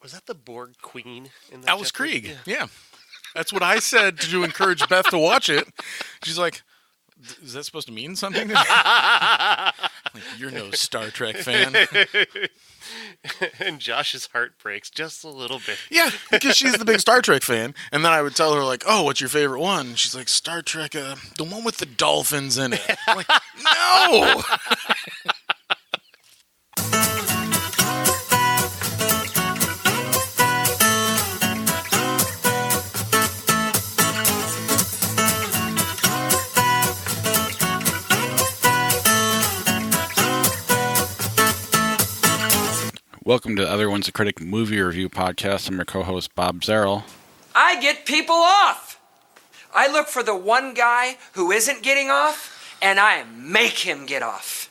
Was that the Borg Queen in the Alice Krieg, yeah. That's what I said to encourage Beth to watch it. She's like, is that supposed to mean something? Like, you're no Star Trek fan. And Josh's heart breaks just a little bit. Yeah, because she's the big Star Trek fan. And then I would tell her, like, oh, what's your favorite one? She's like, Star Trek, the one with the dolphins in it. I'm like, no! Welcome to Other One's a Critic Movie Review Podcast. I'm your co-host, Bob Zerl. I get people off. I look for the one guy who isn't getting off, and I make him get off.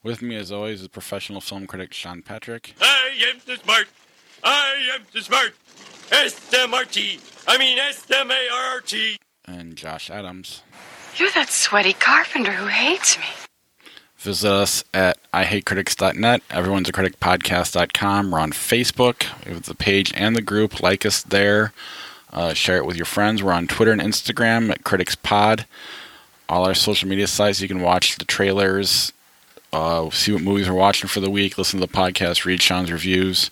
With me, as always, is professional film critic Sean Patrick. I am the smart. I am the smart. S-M-R-T. I mean S-M-A-R-T. And Josh Adams. You're that sweaty carpenter who hates me. Visit us at ihatecritics.net, everyone'sacriticpodcast.com. We're on Facebook. We have the page and the group. Like us there. Share it with your friends. We're on Twitter and Instagram at CriticsPod. All our social media sites, you can watch the trailers, see what movies we're watching for the week, listen to the podcast, read Sean's reviews,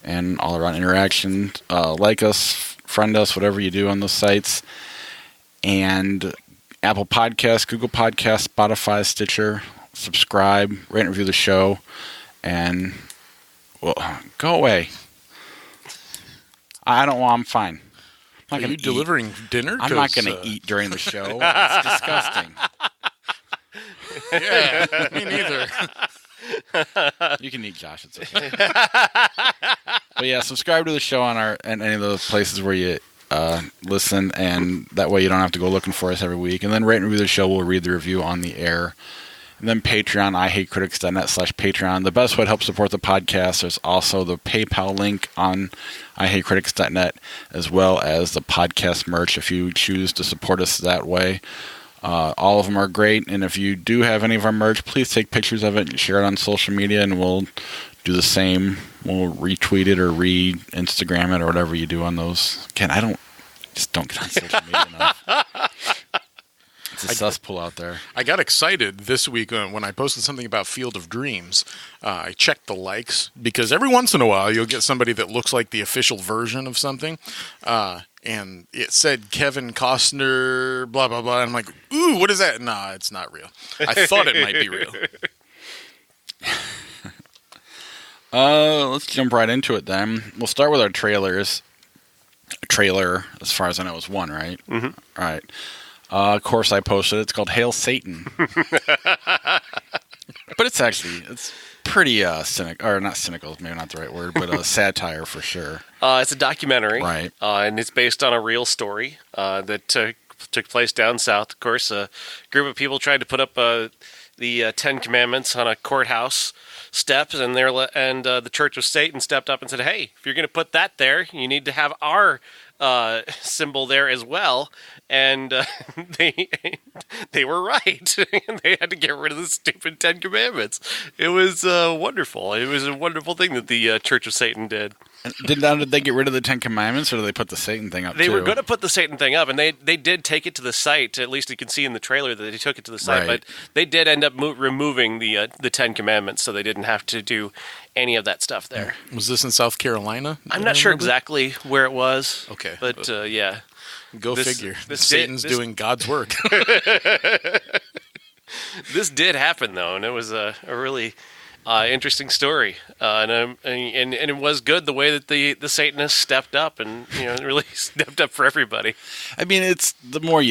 and all around interaction. Like us, friend us, whatever you do on those sites. And Apple Podcasts, Google Podcasts, Spotify, Stitcher. Subscribe, rate and review the show, and, well, go away. I'm fine. Are you delivering dinner? I'm not going to eat during the show. It's disgusting. Yeah, me neither. You can eat, Josh. It's okay. But yeah, subscribe to the show on any of those places where you listen, and that way you don't have to go looking for us every week. And then rate and review the show. We'll read the review on the air. And then Patreon, ihatecritics.net/Patreon. The best way to help support the podcast, there's also the PayPal link on ihatecritics.net, as well as the podcast merch if you choose to support us that way. All of them are great, and if you do have any of our merch, please take pictures of it and share it on social media, and we'll do the same. We'll retweet it or re-Instagram it or whatever you do on those. Again, I don't get on social media enough. It's a cesspool out there. I got excited this week when I posted something about Field of Dreams. I checked the likes because every once in a while you'll get somebody that looks like the official version of something. And it said Kevin Costner, blah, blah, blah. And I'm like, ooh, what is that? Nah, it's not real. I thought it might be real. Let's jump right into it then. We'll start with our trailers. A trailer, as far as I know, is one, right? Mm-hmm. All right. Of course, I posted it. It's called Hail Satan. But it's pretty cynical, or not cynical, maybe not the right word, but satire for sure. It's a documentary. Right. And it's based on a real story that took place down south. Of course, a group of people tried to put up the Ten Commandments on a courthouse steps, and the Church of Satan stepped up and said, hey, if you're going to put that there, you need to have our symbol there as well. And they were right. They had to get rid of the stupid Ten Commandments. It was wonderful. It was a wonderful thing that the Church of Satan did. Did they get rid of the Ten Commandments, or did they put the Satan thing up, They were going to put the Satan thing up, and they did take it to the site. At least you can see in the trailer that they took it to the site. Right. But they did end up removing the Ten Commandments, so they didn't have to do any of that stuff there. Was this in South Carolina? I'm not sure exactly where it was. Okay. But, yeah. Go figure. Satan's doing God's work. This did happen, though, and it was a really interesting story. And it was good the way that the Satanists stepped up and really stepped up for everybody. I mean, it's the more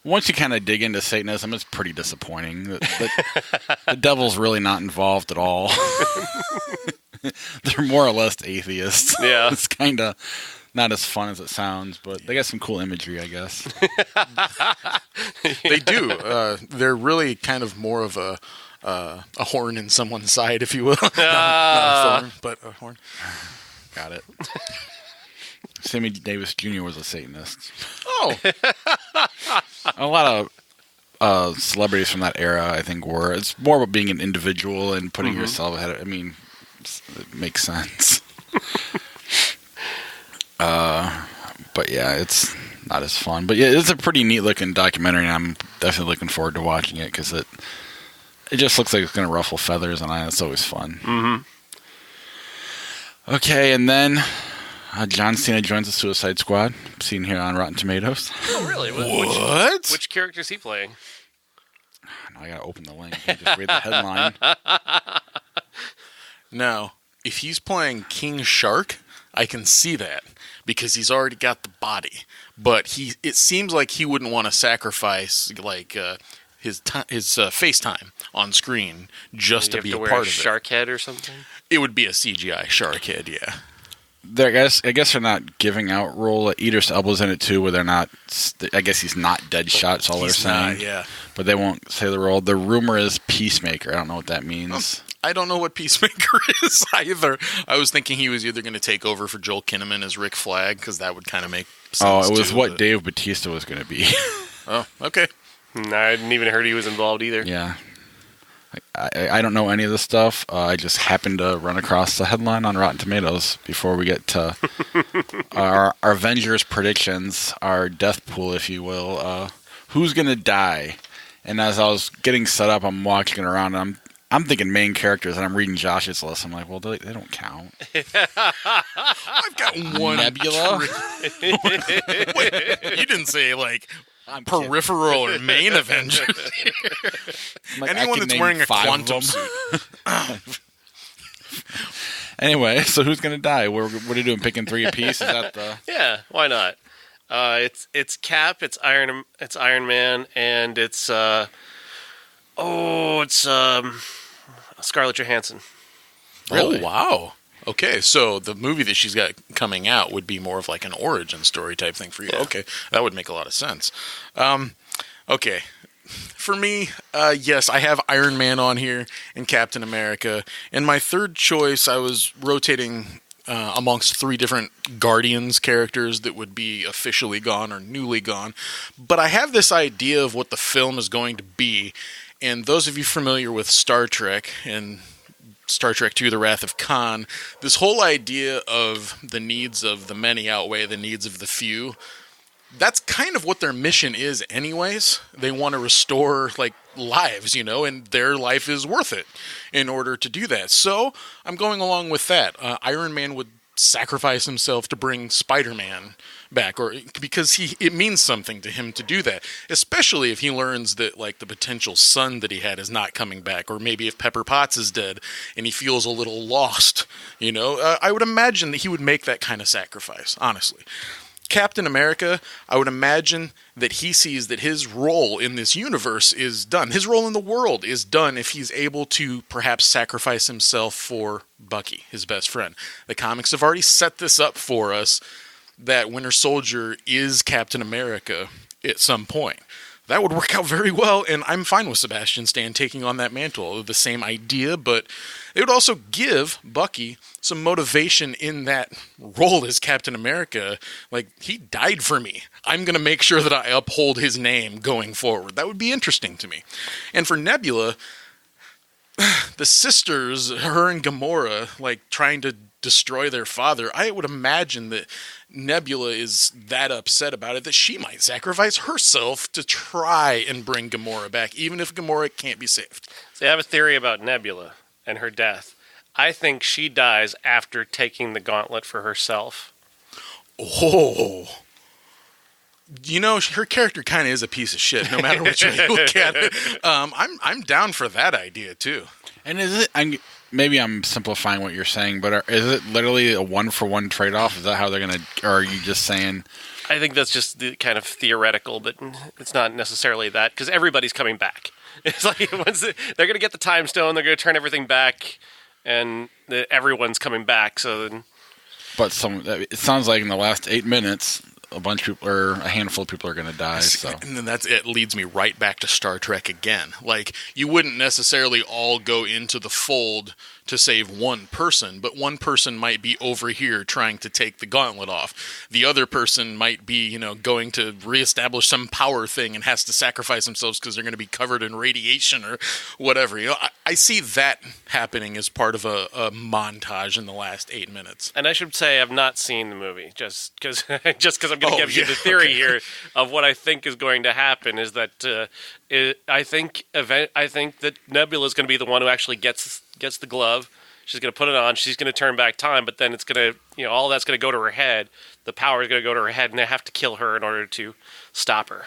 once you kind of dig into Satanism, it's pretty disappointing. The devil's really not involved at all. They're more or less atheists. Yeah. It's kind of not as fun as it sounds, but they got some cool imagery, I guess. They do. They're really kind of more of a horn in someone's side, if you will. Not a thorn, but a horn. Got it. Sammy Davis Jr. was a Satanist. Oh. A lot of celebrities from that era, I think, were. It's more about being an individual and putting yourself ahead of, I mean, it makes sense. But yeah, it's not as fun. But yeah, it's a pretty neat looking documentary, and I'm definitely looking forward to watching it because it just looks like it's going to ruffle feathers, and it's always fun. Mm-hmm. Okay, and then John Cena joins the Suicide Squad, seen here on Rotten Tomatoes. Oh, really? What? Which character is he playing? Now I gotta open the link and just read the headline. Now, if he's playing King Shark, I can see that because he's already got the body. But it seems like he wouldn't want to sacrifice his FaceTime on screen just to be a part of it. Shark head or something. It would be a CGI shark head, yeah. I guess they're not giving out role. Idris Elba's in it too, where they're not. I guess he's not Deadshot. That's all they're saying. Yeah, but they won't say the role. The rumor is Peacemaker. I don't know what that means. I don't know what Peacemaker is either. I was thinking he was either going to take over for Joel Kinnaman as Rick Flag because that would kind of make sense. Oh, it was too, what Dave Bautista was going to be. Oh, okay. No, I hadn't even heard he was involved either. Yeah. I don't know any of this stuff. I just happened to run across the headline on Rotten Tomatoes before we get to our Avengers predictions, our death pool, if you will. Who's going to die? And as I was getting set up, I'm walking around, and I'm thinking main characters, and I'm reading Josh's list. I'm like, well, they don't count. I've got one. Nebula? Wait, you didn't say, peripheral or main Avenger. Anyone that's wearing a quantum suit. Anyway, so who's going to die? What are you doing, picking three apiece? Is that the... Yeah, why not? It's Cap, it's Iron Man, and it's Scarlett Johansson. Really? Oh, wow. Okay, so the movie that she's got coming out would be more of like an origin story type thing for you. Yeah. Okay, that would make a lot of sense. Okay, for me, yes, I have Iron Man on here and Captain America. And my third choice, I was rotating amongst three different Guardians characters that would be officially gone or newly gone. But I have this idea of what the film is going to be. And those of you familiar with Star Trek and Star Trek II, The Wrath of Khan, this whole idea of the needs of the many outweigh the needs of the few, that's kind of what their mission is anyways. They want to restore, lives, and their life is worth it in order to do that. So I'm going along with that. Iron Man would sacrifice himself to bring Spider-Man back, or because it means something to him to do that, especially if he learns that the potential son that he had is not coming back, or maybe if Pepper Potts is dead and he feels a little lost. I would imagine that he would make that kind of sacrifice, honestly. Captain America, I would imagine that he sees that his role in this universe is done. His role in the world is done if he's able to perhaps sacrifice himself for Bucky, his best friend. The comics have already set this up for us that Winter Soldier is Captain America at some point. That would work out very well, and I'm fine with Sebastian Stan taking on that mantle. The same idea, but it would also give Bucky some motivation in that role as Captain America. He died for me. I'm going to make sure that I uphold his name going forward. That would be interesting to me. And for Nebula, the sisters, her and Gamora, trying to destroy their father, I would imagine that Nebula is that upset about it that she might sacrifice herself to try and bring Gamora back, even if Gamora can't be saved. So I have a theory about Nebula and her death. I think she dies after taking the gauntlet for herself. Oh. Her character kind of is a piece of shit, no matter which way you look at it. I'm down for that idea, too. And is it... Maybe I'm simplifying what you're saying, but is it literally a one-for-one trade-off? Is that how they're going to... Or are you just saying... I think that's just kind of theoretical, but it's not necessarily that, because everybody's coming back. It's once they're going to get the time stone, they're going to turn everything back, and everyone's coming back, so then... But it sounds like in the last 8 minutes... a bunch of people, or a handful of people are going to die. So. And then it leads me right back to Star Trek again. You wouldn't necessarily all go into the fold to save one person, but one person might be over here trying to take the gauntlet off. The other person might be, going to reestablish some power thing and has to sacrifice themselves because they're going to be covered in radiation or whatever. I see that happening as part of a montage in the last 8 minutes. And I should say I've not seen the movie, just because I'm going to give you the theory here of what I think is going to happen. Is that I think that Nebula is going to be the one who actually gets the glove. She's going to put it on. She's going to turn back time, but then it's going to, all that's going to go to her head. The power is going to go to her head, and they have to kill her in order to stop her.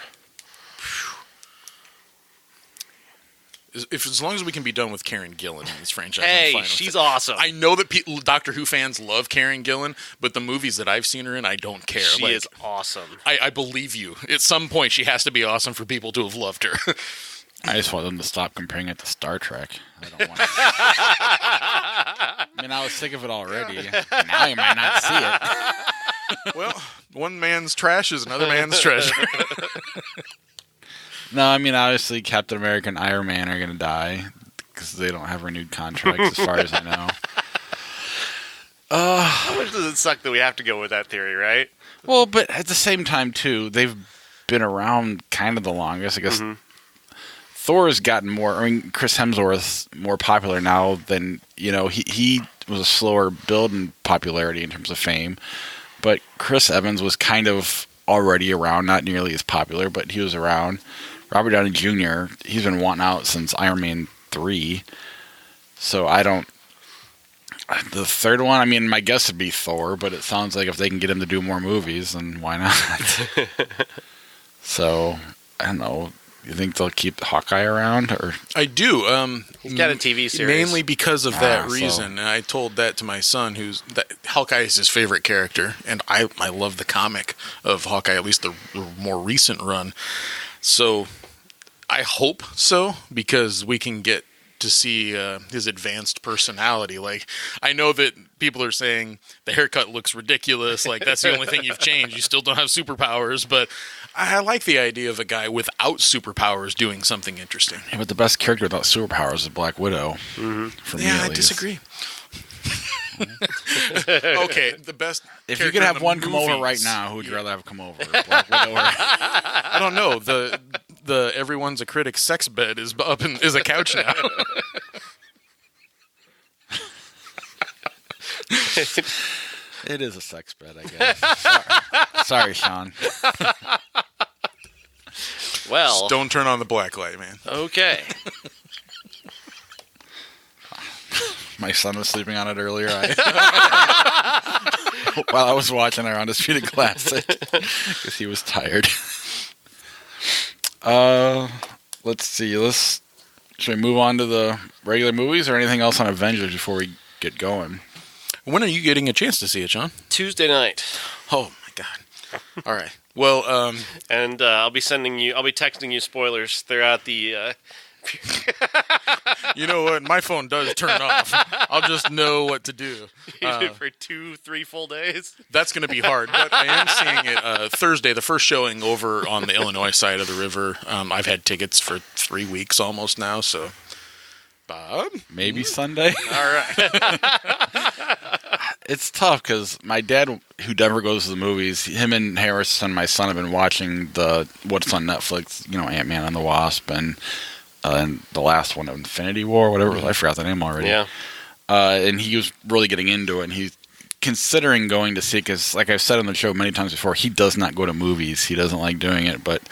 As long as we can be done with Karen Gillan in this franchise, hey, I'm fine with she's it. awesome. I know that Doctor Who fans love Karen Gillan, but the movies that I've seen her in, I don't care. She is awesome. I believe you. At some point, she has to be awesome for people to have loved her. I just want them to stop comparing it to Star Trek. I don't want I mean, I was sick of it already. Now you might not see it. Well, one man's trash is another man's treasure. No, I mean, obviously, Captain America and Iron Man are going to die because they don't have renewed contracts, as far as I know. How much does it suck that we have to go with that theory, right? Well, but at the same time, too, they've been around kind of the longest. I guess Thor has gotten more. I mean, Chris Hemsworth's more popular now than he was a slower build in popularity in terms of fame, but Chris Evans was kind of already around, not nearly as popular, but he was around. Robert Downey Jr., he's been wanting out since Iron Man 3. So I don't... The third one, I mean, my guess would be Thor, but it sounds like if they can get him to do more movies, then why not? So, I don't know. You think they'll keep Hawkeye around? Or I do. He's got a TV series. Mainly because of that reason. And I told that to my son, that Hawkeye is his favorite character, and I love the comic of Hawkeye, at least the more recent run. So I hope so, because we can get to see his advanced personality. Like, I know that people are saying the haircut looks ridiculous, like that's the only thing you've changed, you still don't have superpowers, but I like the idea of a guy without superpowers doing something interesting. Yeah, but the best character without superpowers is Black Widow. Mm-hmm. For me, yeah, I least. disagree. Okay, the best. If you could have one come over right now, who would you rather have come over? Black Widow or... I don't know. The everyone's a critic sex bed is a couch now. It is a sex bed, I guess. Sorry, Sean. Well, just don't turn on the black light, man. Okay. My son was sleeping on it earlier. While I was watching our Undisputed Classic, because he was tired. Let's see. Should we move on to the regular movies or anything else on Avengers before we get going? When are you getting a chance to see it, John? Tuesday night. Oh my God! All right. Well, and I'll be texting you spoilers throughout the. You know what? My phone does turn off. I'll just know what to do. For 2-3 full days. That's going to be hard, but I am seeing it Thursday, the first showing over on the Illinois side of the river. I've had tickets for 3 weeks almost now, so... Bob? Maybe Sunday? All right. It's tough because my dad, who never goes to the movies, him and Harrison, my son, have been watching what's on Netflix, Ant-Man and the Wasp, and the last one, Infinity War, whatever. I forgot the name already. Yeah. And he was really getting into it, and he's considering going to see, because like I've said on the show many times before, he does not go to movies. He doesn't like doing it, but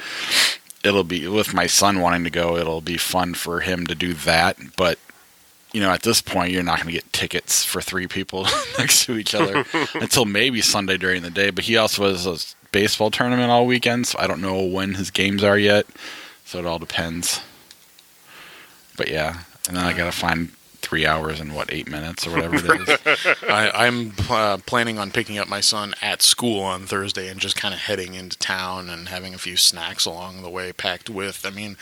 it'll be, with my son wanting to go, it'll be fun for him to do that. But, at this point, you're not going to get tickets for 3 people next to each other until maybe Sunday during the day. But he also has a baseball tournament all weekend, so I don't know when his games are yet. So it all depends. But yeah, and then I got to find 3 hours and 8 minutes or whatever it is. I'm planning on picking up my son at school on Thursday and just kind of heading into town and having a few snacks along the way packed with. I mean,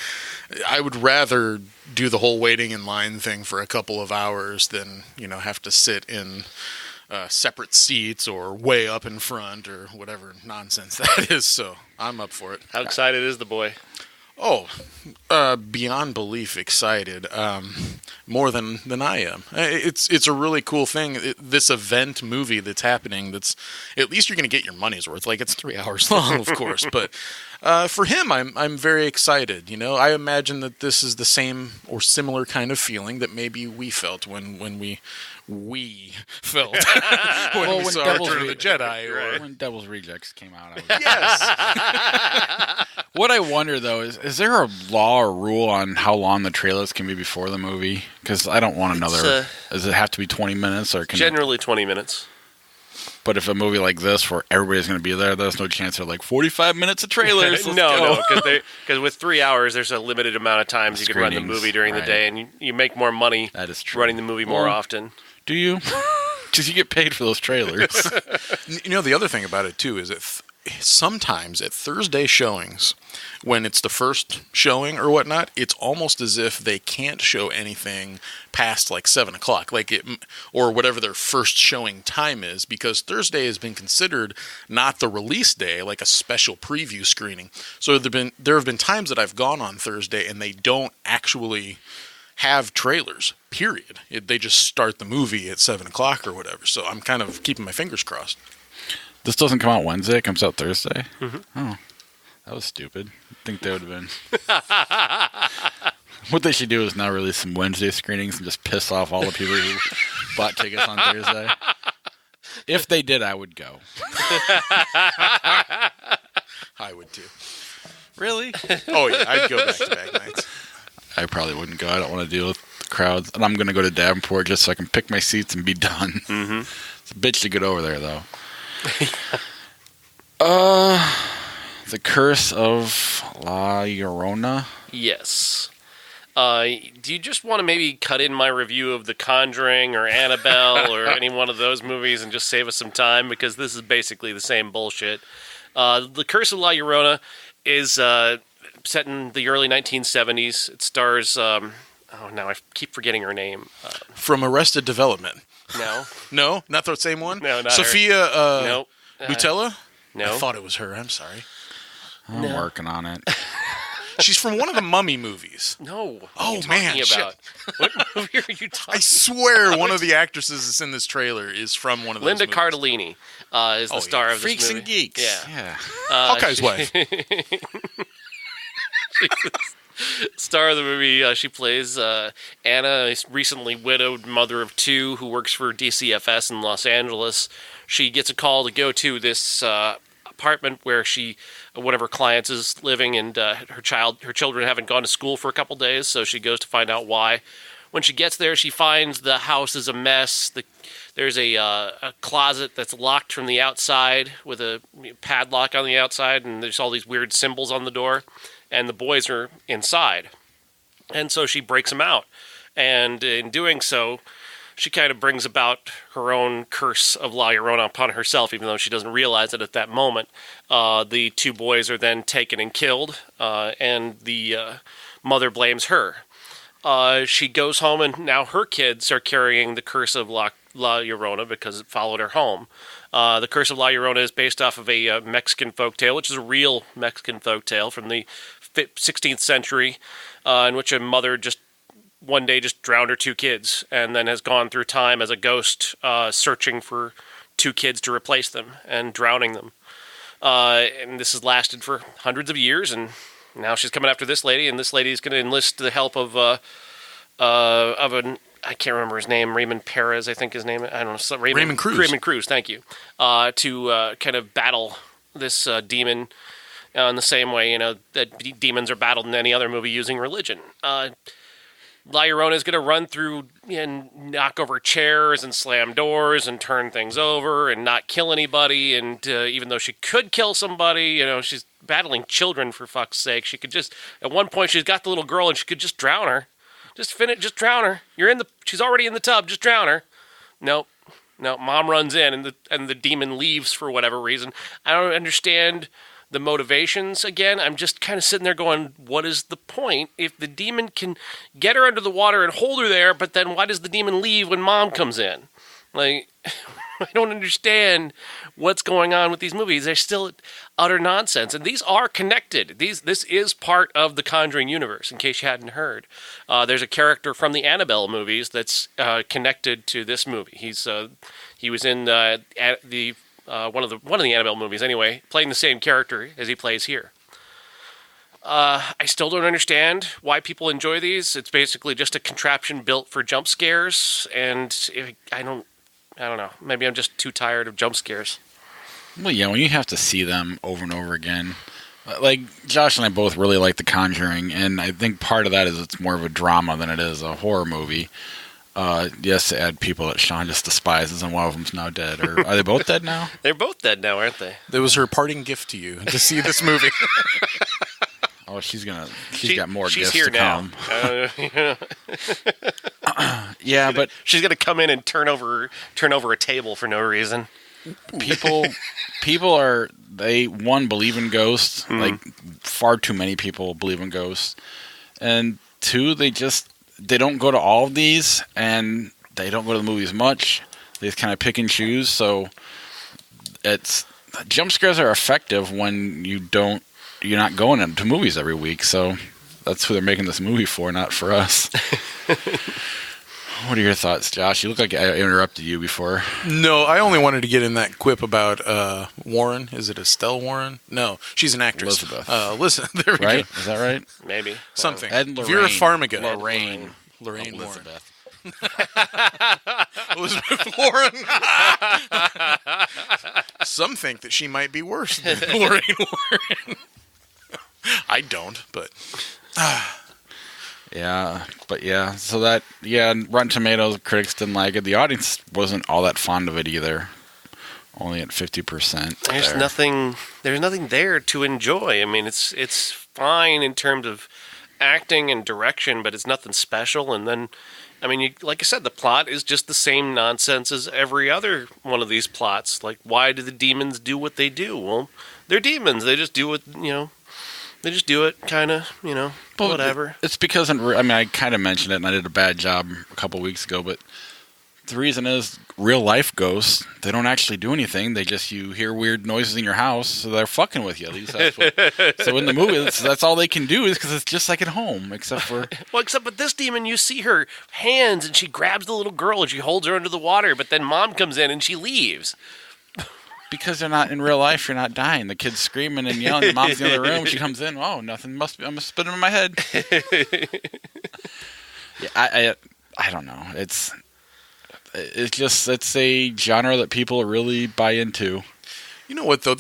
I would rather do the whole waiting in line thing for a couple of hours than, have to sit in separate seats or way up in front or whatever nonsense that is. So I'm up for it. How excited is the boy? Oh, beyond belief excited. More than I am. It's a really cool thing. This event movie that's happening, that's at least you're going to get your money's worth. Like, it's 3 hours long, of course, but For him, I'm very excited. You know, I imagine that this is the same or similar kind of feeling that maybe we felt when we felt when we saw Return of the Jedi. Or... When Devil's Rejects came out. Yes. What I wonder, though, is there a law or rule on how long the trailers can be before the movie? Because I don't want another... does it have to be 20 minutes? Or generally 20 minutes. But if a movie like this, where everybody's going to be there, there's no chance they're like 45 minutes of trailers. No, because with 3 hours, there's a limited amount of times you can run the movie during the day, and you make more money running the movie more often. Do you? Because you get paid for those trailers. You know, the other thing about it, too, is that sometimes at Thursday showings, when it's the first showing or whatnot, it's almost as if they can't show anything past like 7 o'clock, or whatever their first showing time is, because Thursday has been considered not the release day, like a special preview screening. So there have been times that I've gone on Thursday and they don't actually have trailers, period. They just start the movie at 7 o'clock or whatever. So I'm kind of keeping my fingers crossed. This doesn't come out Wednesday. It comes out Thursday? Mm-hmm. Oh, that was stupid. I think they would have been... What they should do is now release some Wednesday screenings and just piss off all the people who bought tickets on Thursday. If they did, I would go. I would too. Really? Oh, yeah. I'd go back-to-back nights. I probably wouldn't go. I don't want to deal with the crowds. And I'm going to go to Davenport just so I can pick my seats and be done. Mm-hmm. It's a bitch to get over there, though. The Curse of La Llorona? Yes. Do you just want to maybe cut in my review of The Conjuring or Annabelle or any one of those movies and just save us some time? Because this is basically the same bullshit. The Curse of La Llorona is set in the early 1970s. It stars... now I keep forgetting her name. From Arrested Development. No. No? Not the same one? No, not Sophia her. Nope. Butella? No. I thought it was her. I'm sorry. I'm working on it. She's from one of the Mummy movies. No. Oh, man. About? What movie are you talking I swear one of the actresses that's in this trailer is from one of those Linda movies. Cardellini is the star of this Freaks movie. and Geeks. Yeah. Hawkeye's wife. Star of the movie, she plays Anna, a recently widowed mother of two who works for DCFS in Los Angeles. She gets a call to go to this apartment where one of her clients is living, and her children haven't gone to school for a couple days, so she goes to find out why. When she gets there, she finds the house is a mess. There's a closet that's locked from the outside with a padlock on the outside, and there's all these weird symbols on the door. And the boys are inside. And so she breaks them out. And in doing so, she kind of brings about her own curse of La Llorona upon herself, even though she doesn't realize it at that moment. The two boys are then taken and killed, and the mother blames her. She goes home, and now her kids are carrying the curse of La Llorona because it followed her home. The Curse of La Llorona is based off of a Mexican folktale, which is a real Mexican folktale from the 16th century, in which a mother one day drowned her two kids and then has gone through time as a ghost searching for two kids to replace them and drowning them. And this has lasted for hundreds of years, and now she's coming after this lady, and this lady is going to enlist the help of an... I can't remember his name. Raymond Perez, I think his name. I don't know. Raymond Cruz. Raymond Cruz, thank you. To kind of battle this demon in the same way, that demons are battled in any other movie using religion. La Llorona is going to run through and knock over chairs and slam doors and turn things over and not kill anybody. And even though she could kill somebody, she's battling children, for fuck's sake. She could at one point, she's got the little girl and she could just drown her. Just drown her. She's already in the tub. Just drown her. Nope. No, mom runs in and the demon leaves for whatever reason. I don't understand the motivations again. I'm just kind of sitting there going, what is the point? If the demon can get her under the water and hold her there, but then why does the demon leave when mom comes in? Like, I don't understand what's going on with these movies. They're still utter nonsense. And these are connected. This is part of the Conjuring universe, in case you hadn't heard. There's a character from the Annabelle movies that's connected to this movie. He was in one of the Annabelle movies anyway, playing the same character as he plays here. I still don't understand why people enjoy these. It's basically just a contraption built for jump scares, and I don't know. Maybe I'm just too tired of jump scares. Well, yeah, when you have to see them over and over again. Like, Josh and I both really like The Conjuring, and I think part of that is it's more of a drama than it is a horror movie. Yes, to add people that Sean just despises, and one of them's now dead. Or are they both dead now? They're both dead now, aren't they? That was her parting gift to you, to see this movie. Oh, she's got more she's gifts here to now. come. Yeah, but she's gonna come in and turn over a table for no reason. people believe in ghosts. Like, far too many people believe in ghosts, and two, they don't go to all of these, and they don't go to the movies much. They just kind of pick and choose. So jump scares are effective when you're not going into movies every week. So that's who they're making this movie for, not for us. What are your thoughts, Josh? You look like I interrupted you before. No, I only wanted to get in that quip about Warren. Is it Estelle Warren? No, she's an actress. Elizabeth. Listen, there we Right? go. Is that right? Maybe Something. Ed Lorraine. Vera Farmiga. Lorraine Warren. Elizabeth. Elizabeth Warren. Some think that she might be worse than Lorraine Warren. I don't, but... Yeah, but yeah, so Rotten Tomatoes critics didn't like it. The audience wasn't all that fond of it either. Only at 50%. There's nothing there to enjoy. I mean, it's fine in terms of acting and direction, but it's nothing special. And then, I mean, like I said, the plot is just the same nonsense as every other one of these plots. Like, why do the demons do what they do? Well, they're demons. They just do what, they just do it, kind of, whatever. It's because, I kind of mentioned it, and I did a bad job a couple weeks ago, but the reason is real life ghosts, they don't actually do anything. You hear weird noises in your house, so they're fucking with you. At least that's so in the movie, that's all they can do is because it's just like at home, except for... Well, except with this demon, you see her hands, and she grabs the little girl, and she holds her under the water, but then Mom comes in, and she leaves. Because they're not in real life, you're not dying. The kid's screaming and yelling. The mom's in the other room. She comes in. Oh, nothing must be. I'm spitting in my head. Yeah, I don't know. It's a genre that people really buy into. You know what though?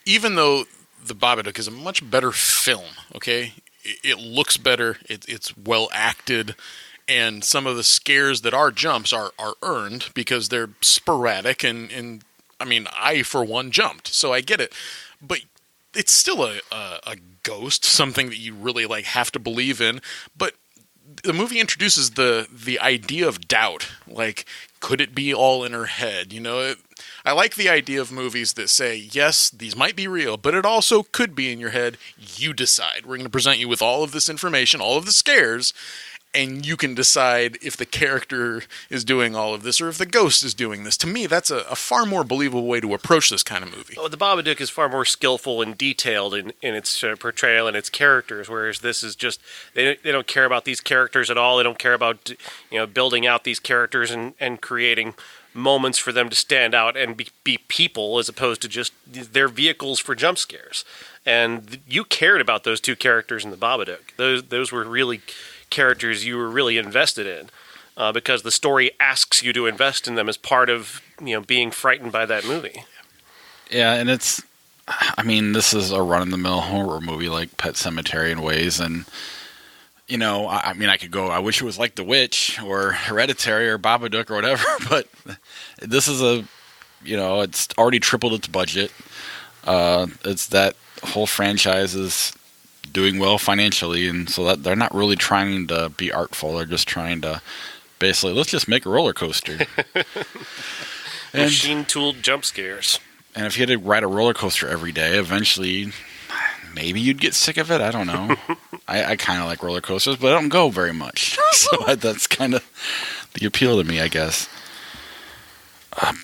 Even though The Babadook is a much better film, okay, it looks better. It's well acted. And some of the scares that are jumps are earned because they're sporadic and I mean, I, for one, jumped, so I get it. But it's still a ghost, something that you really have to believe in. But the movie introduces the idea of doubt. Like, could it be all in her head? I like the idea of movies that say, yes, these might be real, but it also could be in your head. You decide. We're going to present you with all of this information, all of the scares, and you can decide if the character is doing all of this or if the ghost is doing this. To me, that's a far more believable way to approach this kind of movie. Oh, the Babadook is far more skillful and detailed in its portrayal and its characters, whereas this is just they don't care about these characters at all. They don't care about building out these characters and creating moments for them to stand out and be people as opposed to just their vehicles for jump scares. And you cared about those two characters in the Babadook. Those were really characters you were really invested in because the story asks you to invest in them as part of being frightened by that movie. Yeah, and this is a run-of-the-mill horror movie like Pet Sematary in ways, and I could go, I wish it was like The Witch or Hereditary or Babadook or whatever, but this is it's already tripled its budget. It's that whole franchise is doing well financially, and so that they're not really trying to be artful. They're just trying to basically, let's just make a roller coaster. Machine-tooled jump scares. And if you had to ride a roller coaster every day, eventually, maybe you'd get sick of it. I don't know. I kind of like roller coasters, but I don't go very much. So that's kind of the appeal to me, I guess.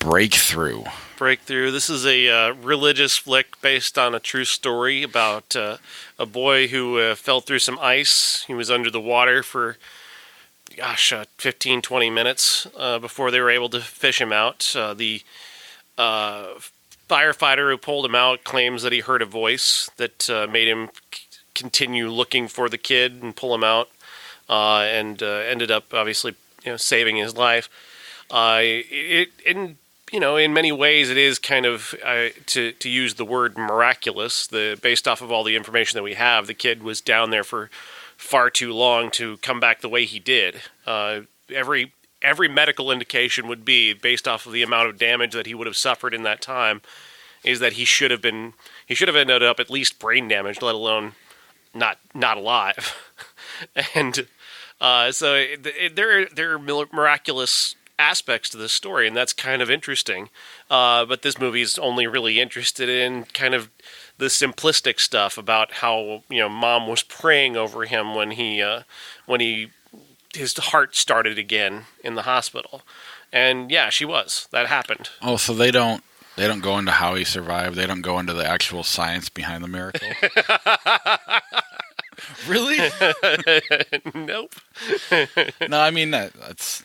Breakthrough. This is a religious flick based on a true story about a boy who fell through some ice. He was under the water for, 15, 20 minutes before they were able to fish him out. The firefighter who pulled him out claims that he heard a voice that made him continue looking for the kid and pull him out, and ended up obviously saving his life. In many ways, it is kind of to use the word miraculous. Based off of all the information that we have, the kid was down there for far too long to come back the way he did. Every medical indication would be, based off of the amount of damage that he would have suffered in that time, is that he should have ended up at least brain damaged, let alone not alive. And so there are miraculous aspects to this story, and that's kind of interesting. But this movie is only really interested in kind of the simplistic stuff about how mom was praying over him when his heart started again in the hospital. And yeah, she was. That happened. Oh, so they don't go into how he survived. They don't go into the actual science behind the miracle. Really? Nope. No, I mean that's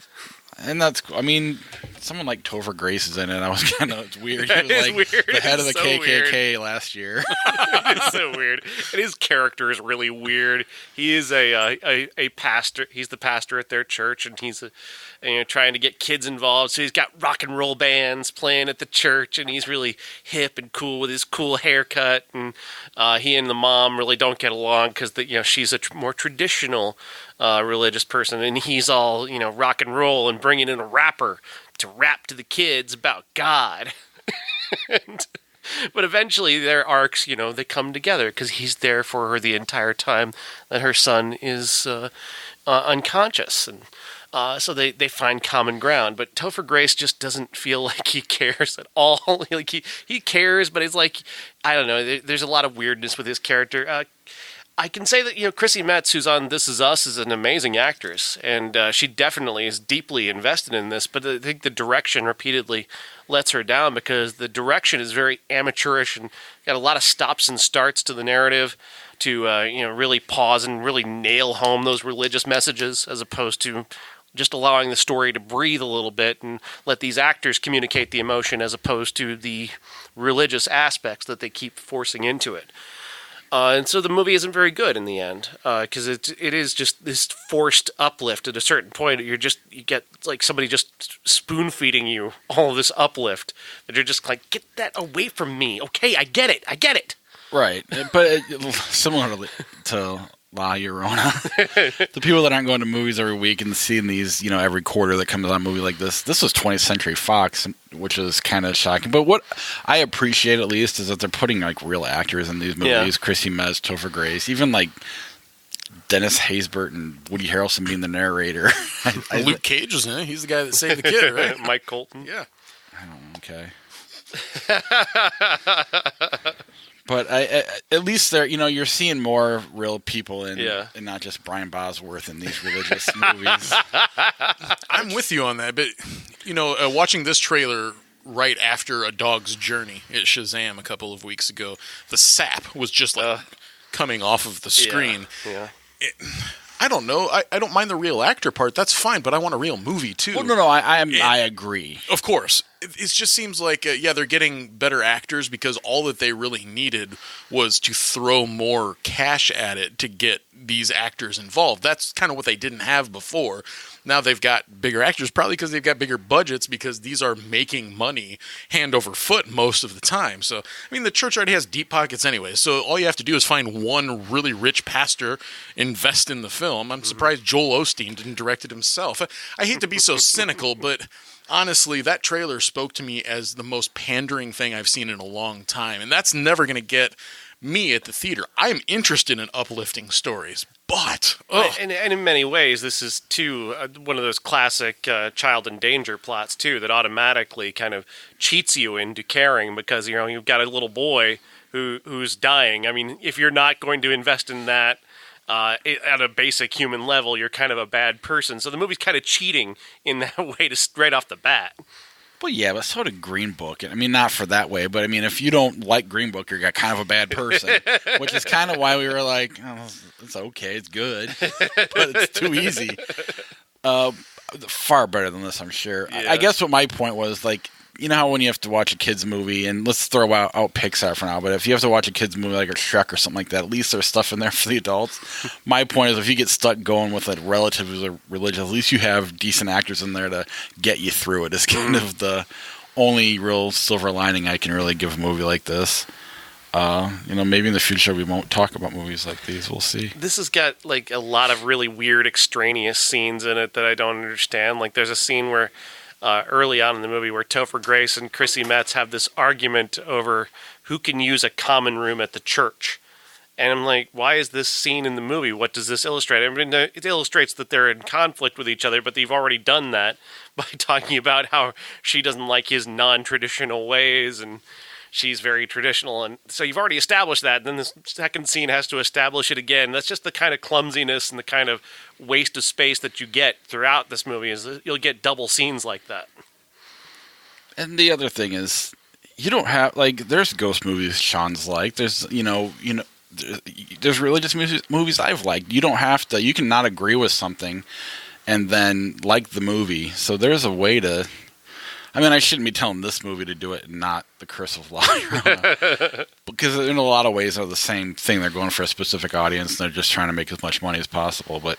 someone like Topher Grace is in it. I was it's weird. He was like weird. The head of the So KKK weird. Last year. It's so weird. And his character is really weird. He is a pastor. He's the pastor at their church, and he's trying to get kids involved. So he's got rock and roll bands playing at the church, and he's really hip and cool with his cool haircut. And he and the mom really don't get along because she's a more traditional religious person, and he's all rock and roll and bringing in a rapper to rap to the kids about God. But eventually their arcs, they come together because he's there for her the entire time that her son is unconscious. And so they find common ground. But Topher Grace just doesn't feel like he cares at all. Like he cares, but it's like, I don't know, there's a lot of weirdness with his character. I can say that, Chrissy Metz, who's on This Is Us, is an amazing actress, and she definitely is deeply invested in this, but I think the direction repeatedly lets her down because the direction is very amateurish and got a lot of stops and starts to the narrative to, really pause and really nail home those religious messages as opposed to just allowing the story to breathe a little bit and let these actors communicate the emotion as opposed to the religious aspects that they keep forcing into it. And so the movie isn't very good in the end because it is just this forced uplift. At a certain point, you get like somebody just spoon feeding you all of this uplift that you're just like, get that away from me. Okay, I get it. Right, but similar to La Llorona, the people that aren't going to movies every week and seeing these, every quarter that comes on a movie like this was 20th Century Fox, which is kind of shocking. But what I appreciate at least is that they're putting like real actors in these movies. Yeah. Chrissy Metz, Topher Grace, even like Dennis Haysbert and Woody Harrelson being the narrator. Luke Cage is in it. He's the guy that saved the kid, right? Mike Colton. Yeah. I don't know. Okay. But at least there, you're seeing more real people and not just Brian Bosworth in these religious movies. I'm with you on that, but watching this trailer right after A Dog's Journey at Shazam a couple of weeks ago, the sap was just like coming off of the screen. Yeah. I don't know. I don't mind the real actor part. That's fine, but I want a real movie too. Well, no, I agree. Of course. It just seems like, they're getting better actors because all that they really needed was to throw more cash at it to get these actors involved. That's kind of what they didn't have before. Now they've got bigger actors, probably because they've got bigger budgets because these are making money hand over foot most of the time. So, the church already has deep pockets anyway. So all you have to do is find one really rich pastor, invest in the film. I'm surprised Joel Osteen didn't direct it himself. I hate to be so cynical, but honestly, that trailer spoke to me as the most pandering thing I've seen in a long time. And that's never going to get me at the theater. I am interested in uplifting stories, but... And in many ways, this is, too, one of those classic child in danger plots, too, that automatically kind of cheats you into caring because, you've got a little boy who's dying. If you're not going to invest in that at a basic human level, you're kind of a bad person. So the movie's kind of cheating in that way right off the bat. Well, yeah, but so did Green Book. Not for that way, but if you don't like Green Book, you're kind of a bad person, which is kind of why we were like, it's okay, it's good, but it's too easy. Far better than this, I'm sure. Yeah. I guess what my point was, like, you know how when you have to watch a kids movie, and let's throw out Pixar for now, but if you have to watch a kids movie like a Shrek or something like that, at least there's stuff in there for the adults. My point is, if you get stuck going with a relatively religious, at least you have decent actors in there to get you through it. It's kind of the only real silver lining I can really give a movie like this. Maybe in the future we won't talk about movies like these. We'll see. This has got like a lot of really weird extraneous scenes in it that I don't understand. Like there's a scene where early on in the movie where Topher Grace and Chrissy Metz have this argument over who can use a common room at the church. And I'm like, why is this scene in the movie? What does this illustrate? I mean, it illustrates that they're in conflict with each other, but they've already done that by talking about how she doesn't like his non-traditional ways and she's very traditional. And so you've already established that. And then this second scene has to establish it again. That's just the kind of clumsiness and the kind of waste of space that you get throughout this movie is that you'll get double scenes like that. And the other thing is, you don't have, like, there's ghost movies Sean's like. There's, there's religious movies I've liked. You don't have to, you can not agree with something and then like the movie. So there's a way to, I mean, I shouldn't be telling this movie to do it and not The Curse of La Llorona. Because in a lot of ways they're the same thing. They're going for a specific audience and they're just trying to make as much money as possible. But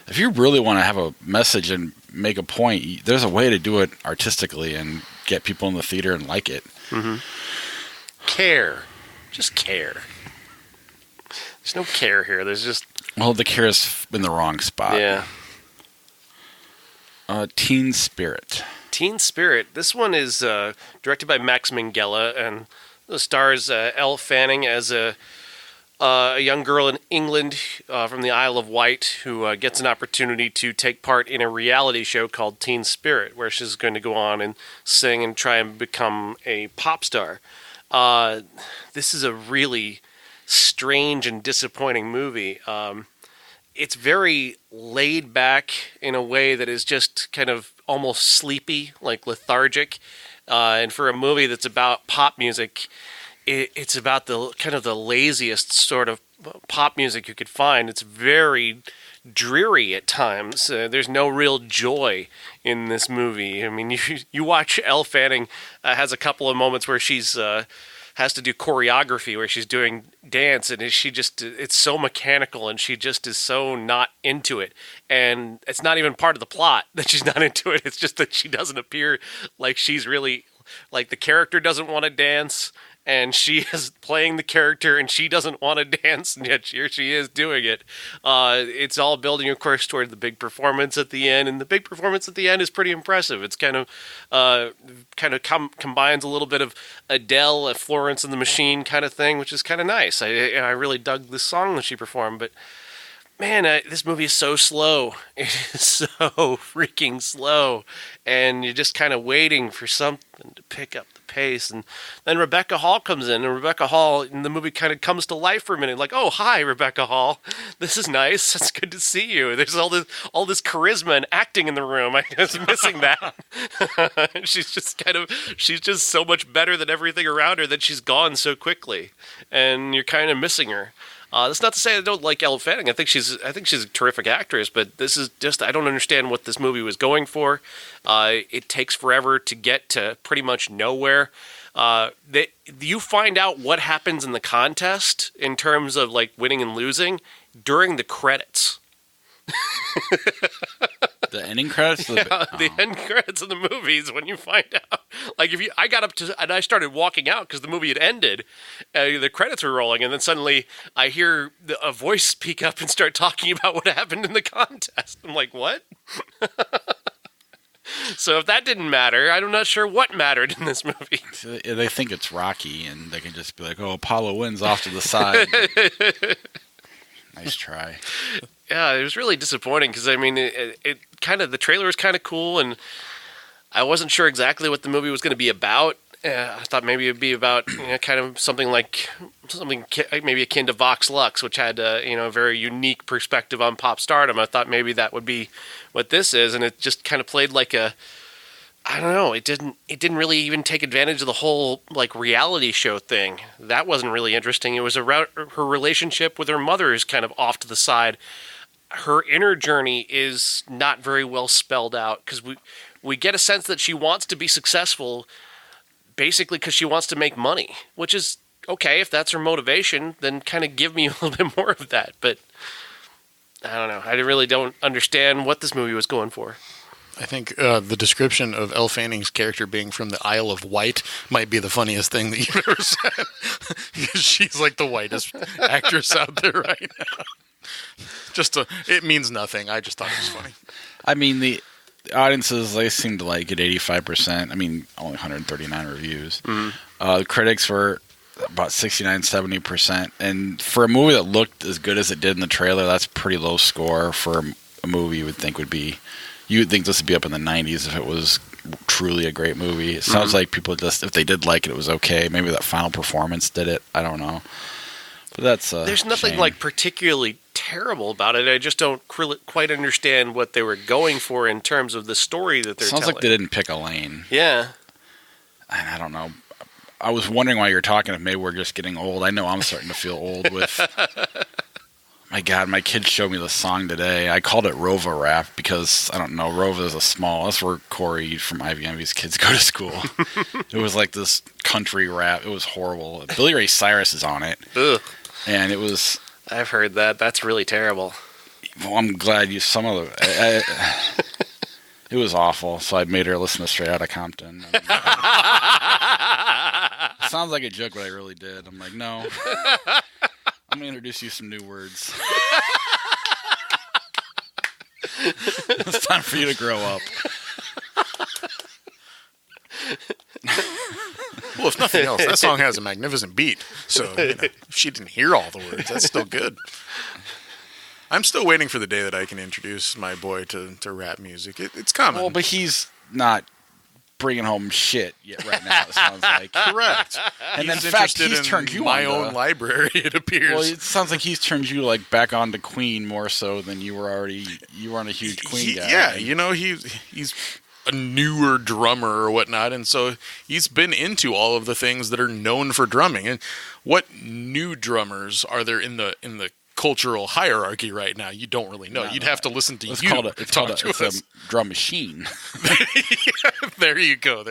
if you really want to have a message and make a point, there's a way to do it artistically and get people in the theater and like it. Mm-hmm. Care. Just care. There's no care here. There's just... Well, the care is in the wrong spot. Yeah. Teen Spirit. Teen Spirit. This one is directed by Max Minghella and stars Elle Fanning as a young girl in England from the Isle of Wight who gets an opportunity to take part in a reality show called Teen Spirit, where she's going to go on and sing and try and become a pop star. This is a really strange and disappointing movie. It's very laid back in a way that is just kind of almost sleepy, like lethargic. And for a movie that's about pop music, it's about the kind of the laziest sort of pop music you could find. It's very dreary at times. There's no real joy in this movie. I mean, you watch Elle Fanning has a couple of moments where she's has to do choreography where she's doing dance, and it's so mechanical, and she just is so not into it. And it's not even part of the plot that she's not into it. It's just that she doesn't appear like she's really, like the character doesn't want to dance, and she is playing the character, and she doesn't want to dance, and yet here she is doing it. It's all building, of course, toward the big performance at the end, and the big performance at the end is pretty impressive. It's kind of combines a little bit of Adele, Florence and the Machine kind of thing, which is kind of nice. I really dug this song that she performed, but man, this movie is so slow. It is so freaking slow, and you're just kind of waiting for something to pick up the pace. And then Rebecca Hall comes in, and Rebecca Hall in the movie kind of comes to life for a minute. Like, oh, hi, Rebecca Hall. This is nice. It's good to see you. There's all this charisma and acting in the room. I was missing that. She's just so much better than everything around her that she's gone so quickly, and you're kind of missing her. That's not to say I don't like Elle Fanning. I think she's a terrific actress, but this is just, I don't understand what this movie was going for. It takes forever to get to pretty much nowhere. You find out what happens in the contest in terms of like winning and losing during the credits. The ending credits? The end credits of the movies when you find out. Like I got up to, and I started walking out because the movie had ended. The credits were rolling, and then suddenly I hear a voice speak up and start talking about what happened in the contest. I'm like, what? So if that didn't matter, I'm not sure what mattered in this movie. They think it's Rocky, and they can just be like, oh, Apollo wins off to the side. Nice try. Yeah, it was really disappointing because, I mean, it kind of, the trailer was kind of cool, and I wasn't sure exactly what the movie was going to be about. I thought maybe it'd be about kind of something maybe akin to Vox Lux, which had a very unique perspective on pop stardom. I thought maybe that would be what this is, and it just kind of played like I don't know. It didn't really even take advantage of the whole like reality show thing. That wasn't really interesting. It was around her relationship with her mother is kind of off to the side. Her inner journey is not very well spelled out because we get a sense that she wants to be successful, basically because she wants to make money, which is okay. If that's her motivation, then kind of give me a little bit more of that. But I don't know. I really don't understand what this movie was going for. I think the description of Elle Fanning's character being from the Isle of Wight might be the funniest thing that you've ever said. Because she's like the whitest actress out there right now. It means nothing. I just thought it was funny. I mean, the audiences, they seem to like it 85%. I mean, only 139 reviews. The critics were about 69, 70%. And for a movie that looked as good as it did in the trailer, that's a pretty low score for a movie you would think this would be up in the 90s if it was truly a great movie. It sounds like people just, if they did like it, it was okay. Maybe that final performance did it. I don't know. But that's there's nothing shame. like particularly terrible about it. I just don't quite understand what they were going for in terms of the story that they're telling. Sounds like they didn't pick a lane. Yeah. And I don't know. I was wondering while you were talking if maybe we're just getting old. I know I'm starting to feel old with... My God, my kids showed me the song today. I called it Rova rap because, I don't know, Rova is that's where Corey from IVMV's kids go to school. It was like this country rap. It was horrible. Billy Ray Cyrus is on it. Ugh. And it was... I've heard that. That's really terrible. Well, I'm glad you... It was awful, so I made her listen to Straight Outta Compton. It sounds like a joke, but I really did. I'm like, no. I'm going to introduce you some new words. It's time for you to grow up. Well, if nothing else, that song has a magnificent beat. So if she didn't hear all the words, that's still good. I'm still waiting for the day that I can introduce my boy to rap music. It's coming. Well, but he's not bringing home shit yet right now, it sounds like. Correct. And He's in fact, interested he's in turned you my on own library, it appears. Well, it sounds like he's turned you like back on to Queen more so than you were already. You weren't a huge Queen guy. Yeah, you know, he's a newer drummer or whatnot, and so he's been into all of the things that are known for drumming. And what new drummers are there in the cultural hierarchy right now? You don't really know. You'd have to listen to it's you. It's a drum machine. There you go.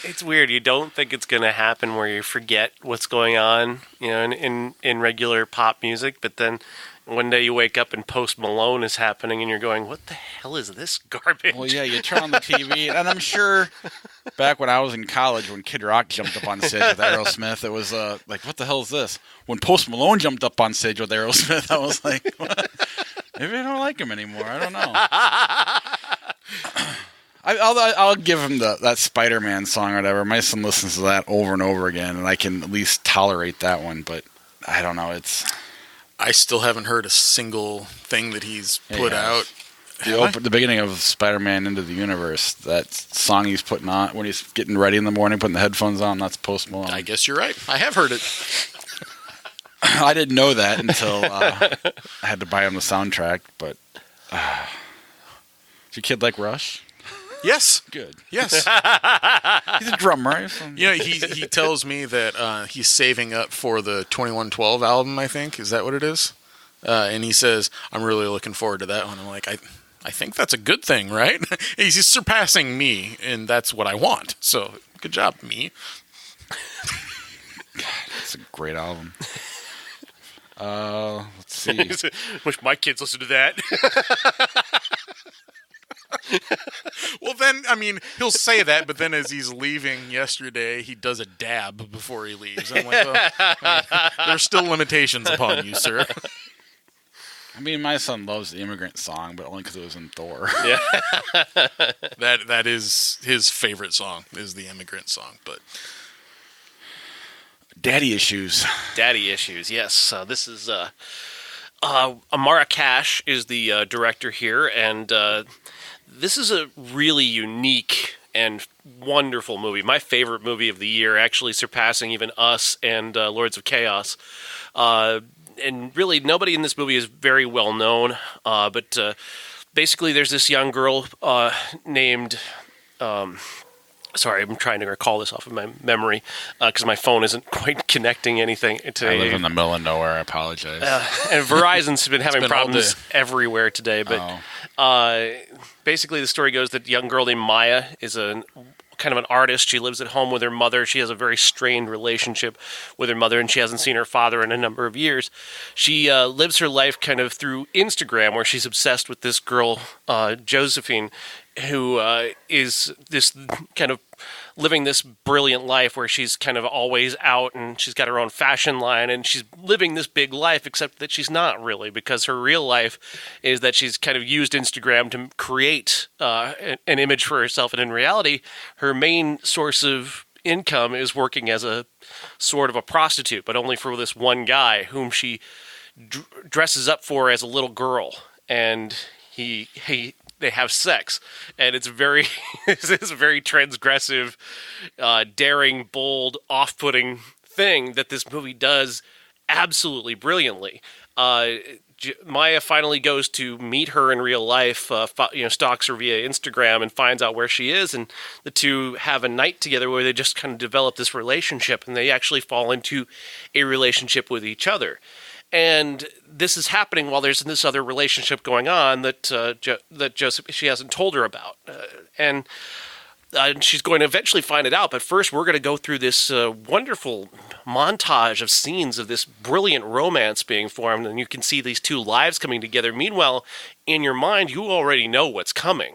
It's weird. You don't think it's going to happen where you forget what's going on, you know, in regular pop music, but then one day you wake up and Post Malone is happening and you're going, what the hell is this garbage? Well, yeah, you turn on the TV, and I'm sure back when I was in college, when Kid Rock jumped up on stage with Aerosmith, it was like, what the hell is this? When Post Malone jumped up on stage with Aerosmith, I was like, what? Maybe I don't like him anymore. I don't know. I'll give him that Spider-Man song or whatever. My son listens to that over and over again, and I can at least tolerate that one, but I don't know. I still haven't heard a single thing that he's put out. The beginning of Spider-Man Into the Universe, that song he's putting on when he's getting ready in the morning, putting the headphones on, that's Post Malone. I guess you're right. I have heard it. I didn't know that until I had to buy him the soundtrack, but does your kid like Rush? Yes. Good. Yes. He's a drummer. You know, he tells me that he's saving up for the 2112 album, I think. Is that what it is? And he says, I'm really looking forward to that one. I'm like, I think that's a good thing, right? He's surpassing me, and that's what I want. So, good job, me. It's a great album. Let's see. Wish my kids listen to that. Well, then, I mean, he'll say that, but then as he's leaving yesterday, he does a dab before he leaves. I'm like, there's still limitations upon you, sir. I mean, my son loves the Immigrant Song, but only because it was in Thor. Yeah. That is his favorite song, is the Immigrant Song, but... Daddy Issues. Daddy Issues, yes. This is... Amara Cash is the director here, and... this is a really unique and wonderful movie. My favorite movie of the year, actually surpassing even Us and Lords of Chaos. And really, nobody in this movie is very well known. But basically, there's this young girl named... sorry, I'm trying to recall this off of my memory because my phone isn't quite connecting anything today. I live in the middle of nowhere. I apologize. And Verizon's been having been problems everywhere today. But basically, the story goes that a young girl named Maya is a kind of an artist. She lives at home with her mother. She has a very strained relationship with her mother, and she hasn't seen her father in a number of years. She lives her life kind of through Instagram, where she's obsessed with this girl, Josephine, who is this kind of living this brilliant life where she's kind of always out, and she's got her own fashion line, and she's living this big life, except that she's not really, because her real life is that she's kind of used Instagram to create an image for herself, and in reality, her main source of income is working as a sort of a prostitute, but only for this one guy whom she dresses up for as a little girl, and they have sex, and it's very it's a very transgressive, daring, bold, off-putting thing that this movie does absolutely brilliantly. Maya finally goes to meet her in real life, stalks her via Instagram and finds out where she is, and the two have a night together where they just kind of develop this relationship, and they actually fall into a relationship with each other. And this is happening while there's this other relationship going on that Joseph, she hasn't told her about, and she's going to eventually find it out. But first, we're going to go through this wonderful montage of scenes of this brilliant romance being formed, and you can see these two lives coming together. Meanwhile, in your mind, you already know what's coming,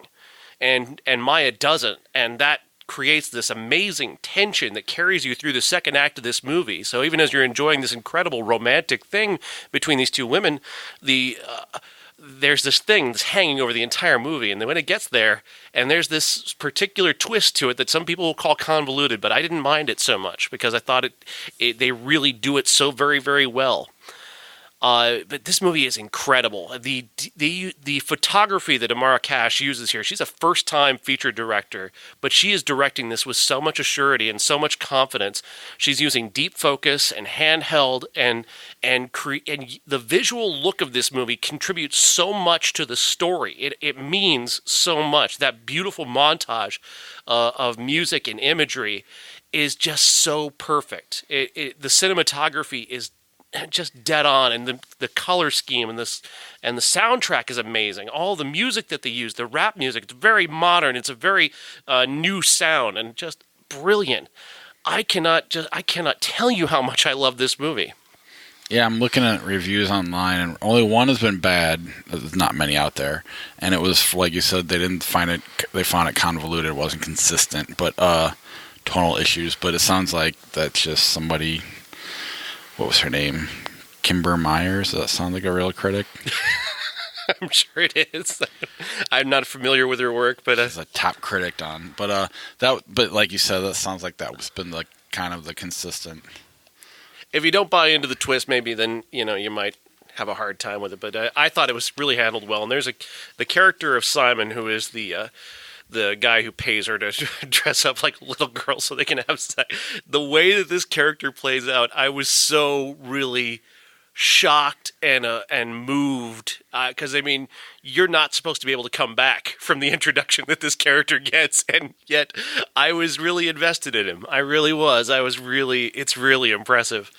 and Maya doesn't, and that creates this amazing tension that carries you through the second act of this movie. So even as you're enjoying this incredible romantic thing between these two women, there's this thing that's hanging over the entire movie. And then when it gets there, and there's this particular twist to it that some people will call convoluted, but I didn't mind it so much because I thought they really do it so very, very well. But this movie is incredible. The photography that Amara Cash uses here, she's a first-time feature director, but she is directing this with so much assurity and so much confidence. She's using deep focus and handheld, and the visual look of this movie contributes so much to the story. It means so much. That beautiful montage of music and imagery is just so perfect. The cinematography is just dead on, and the color scheme and the soundtrack is amazing. All the music that they use, the rap music, it's very modern. It's a very new sound and just brilliant. I cannot tell you how much I love this movie. Yeah, I'm looking at reviews online, and only one has been bad. There's not many out there, and it was like you said, they found it convoluted. It wasn't consistent, but tonal issues. But it sounds like that's just somebody. What was her name? Kimber Myers? Does that sound like a real critic? I'm sure it is. I'm not familiar with her work, but she's a top critic on. But but like you said, that sounds like that was been the kind of the consistent. If you don't buy into the twist, maybe then you might have a hard time with it. But I thought it was really handled well. And there's the character of Simon, who is the guy who pays her to dress up like a little girl so they can have sex. The way that this character plays out, I was so really shocked and moved. Because, you're not supposed to be able to come back from the introduction that this character gets. And yet, I was really invested in him. I really was. It's really impressive.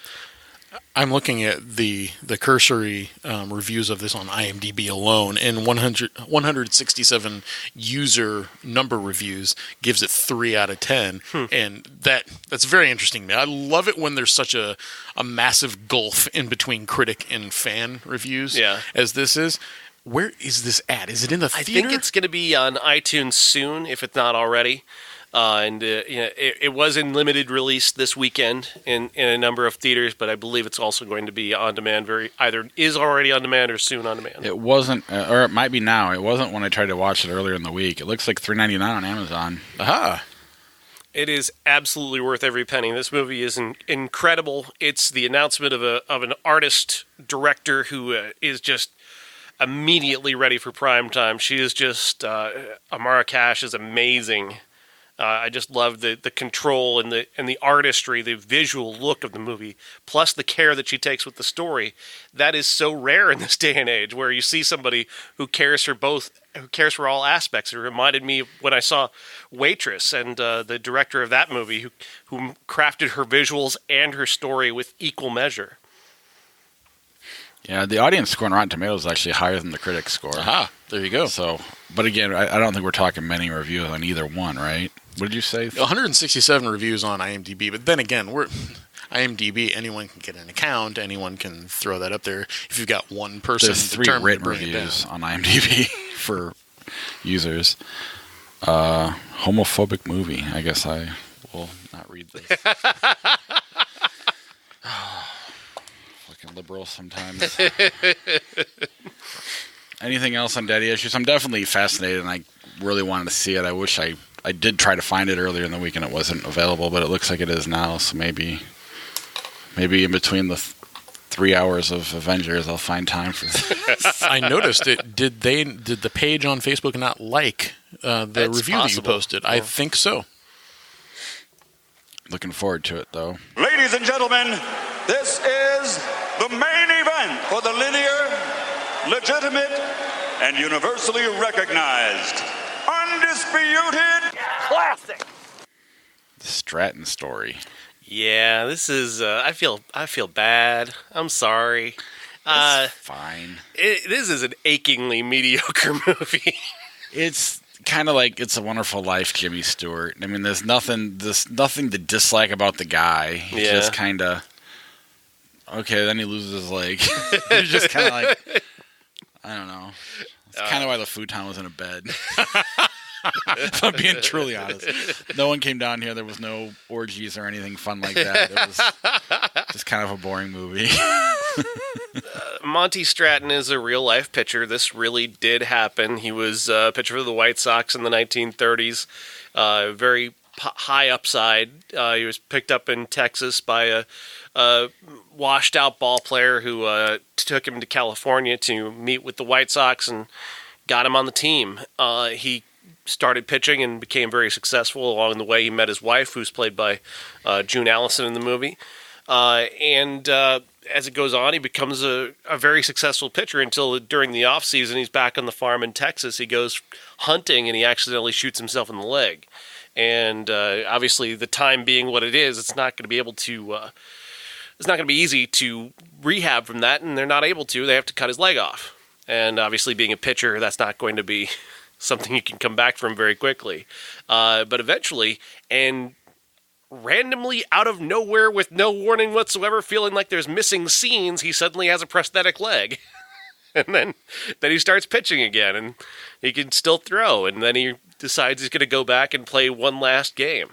I'm looking at the cursory reviews of this on IMDb alone, and 167 user number reviews gives it 3 out of 10, and that's very interesting to me. I love it when there's such a massive gulf in between critic and fan reviews, as this is. Where is this at? Is it in the theater? I think it's going to be on iTunes soon, if it's not already. It was in limited release this weekend in a number of theaters, but I believe it's also going to be on demand. Either is already on demand or soon on demand. It wasn't, or it might be now. It wasn't when I tried to watch it earlier in the week. It looks like $3.99 on Amazon. Aha! It is absolutely worth every penny. This movie is incredible. It's the announcement of an artist director who is just immediately ready for prime time. She is just Amara Cash is amazing. I just love the control and the artistry, the visual look of the movie, plus the care that she takes with the story. That is so rare in this day and age, where you see somebody who cares for all aspects. It reminded me of when I saw Waitress, and the director of that movie who crafted her visuals and her story with equal measure. Yeah, the audience score on Rotten Tomatoes is actually higher than the critic score. Aha, there you go. So, but again, I don't think we're talking many reviews on either one, right? What did you say? 167 reviews on IMDb, but then again, IMDb, anyone can get an account, anyone can throw that up there. If you've got one person, There's 3 written reviews on IMDb for users. Homophobic movie. I guess I will not read this. Fucking liberal sometimes. Anything else on Daddy Issues? I'm definitely fascinated, and I really wanted to see it. I wish I did try to find it earlier in the week, and it wasn't available, but it looks like it is now, so maybe in between the 3 hours of Avengers, I'll find time for this. I noticed it. Did the page on Facebook not like the review that you posted? I think so. Looking forward to it, though. Ladies and gentlemen, this is the main event for the linear, legitimate, and universally recognized, undisputed classic. The Stratton story. Yeah, this is. I feel bad. I'm sorry. It's fine. This is an achingly mediocre movie. It's kind of like It's a Wonderful Life, Jimmy Stewart. I mean, there's nothing to dislike about the guy. He's just kind of okay. Then he loses his leg. He's just kind of like, I don't know. It's kind of why the futon was in a bed. If I'm being truly honest, no one came down here. There was no orgies or anything fun like that. It was just kind of a boring movie. Monty Stratton is a real life pitcher. This really did happen. He was a pitcher for the White Sox in the 1930s. Very high upside. He was picked up in Texas by a washed out ball player who took him to California to meet with the White Sox and got him on the team. He started pitching and became very successful. Along the way, he met his wife, who's played by June Allison in the movie. And as it goes on, he becomes a very successful pitcher until during the off season, he's back on the farm in Texas. He goes hunting and he accidentally shoots himself in the leg. And obviously, the time being what it is, it's not going to be able to. It's not going to be easy to rehab from that, and they're not able to. They have to cut his leg off. And obviously, being a pitcher, that's not going to be something you can come back from very quickly. But eventually, and randomly out of nowhere with no warning whatsoever, feeling like there's missing scenes, he suddenly has a prosthetic leg. And then he starts pitching again, and he can still throw. And then he decides he's going to go back and play one last game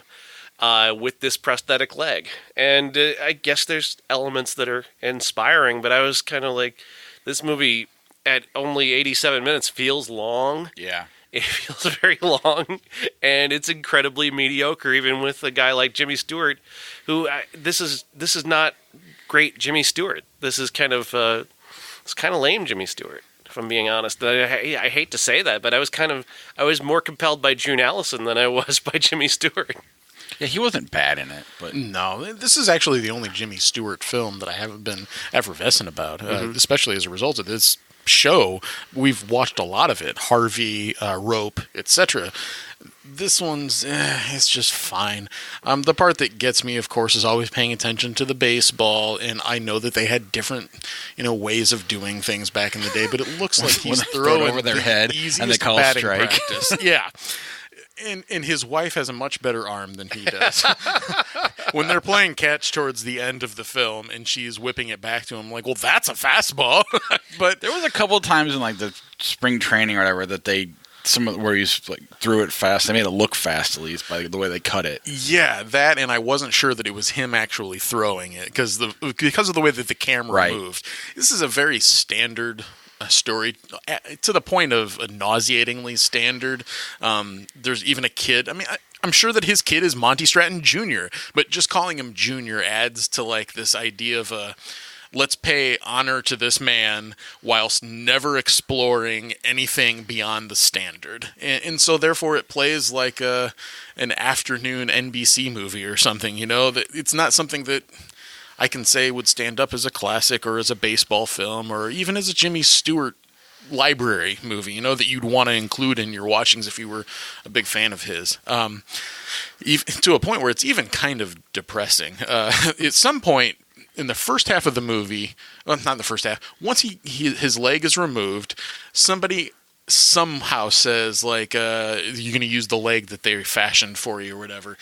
with this prosthetic leg. And I guess there's elements that are inspiring, but I was kind of like, this movie at only 87 minutes feels long. Yeah. It feels very long, and it's incredibly mediocre, even with a guy like Jimmy Stewart, who this is not great Jimmy Stewart. This is kind of lame Jimmy Stewart, if I'm being honest. I hate to say that, but I was more compelled by June Allison than I was by Jimmy Stewart. Yeah, he wasn't bad in it, but no, this is actually the only Jimmy Stewart film that I haven't been effervescent about, especially as a result of this show. We've watched a lot of it, Harvey, Rope, etc. This one's it's just fine. The part that gets me, of course, is always paying attention to the baseball, and I know that they had different ways of doing things back in the day, but it looks like he's throwing over their head and they call batting strike. Practice. Yeah. And his wife has a much better arm than he does. When they're playing catch towards the end of the film and she's whipping it back to him, I'm like, well, that's a fastball. But there was a couple of times in like the spring training or whatever that where he's like threw it fast. They made it look fast, at least by the way they cut it. Yeah, that, and I wasn't sure that it was him actually throwing it because of the way that the camera moved. This is a very standard story, to the point of nauseatingly standard. There's even a kid. I mean, I'm sure that his kid is Monty Stratton Jr., but just calling him Junior adds to like this idea of let's pay honor to this man whilst never exploring anything beyond the standard. And so therefore it plays like an afternoon NBC movie or something, that it's not something that I can say would stand up as a classic or as a baseball film or even as a Jimmy Stewart library movie, that you'd want to include in your watchings if you were a big fan of his. Even to a point where it's even kind of depressing. At some point in the first half of the movie, well, not the first half, once his leg is removed, somebody somehow says, like, you're going to use the leg that they fashioned for you or whatever.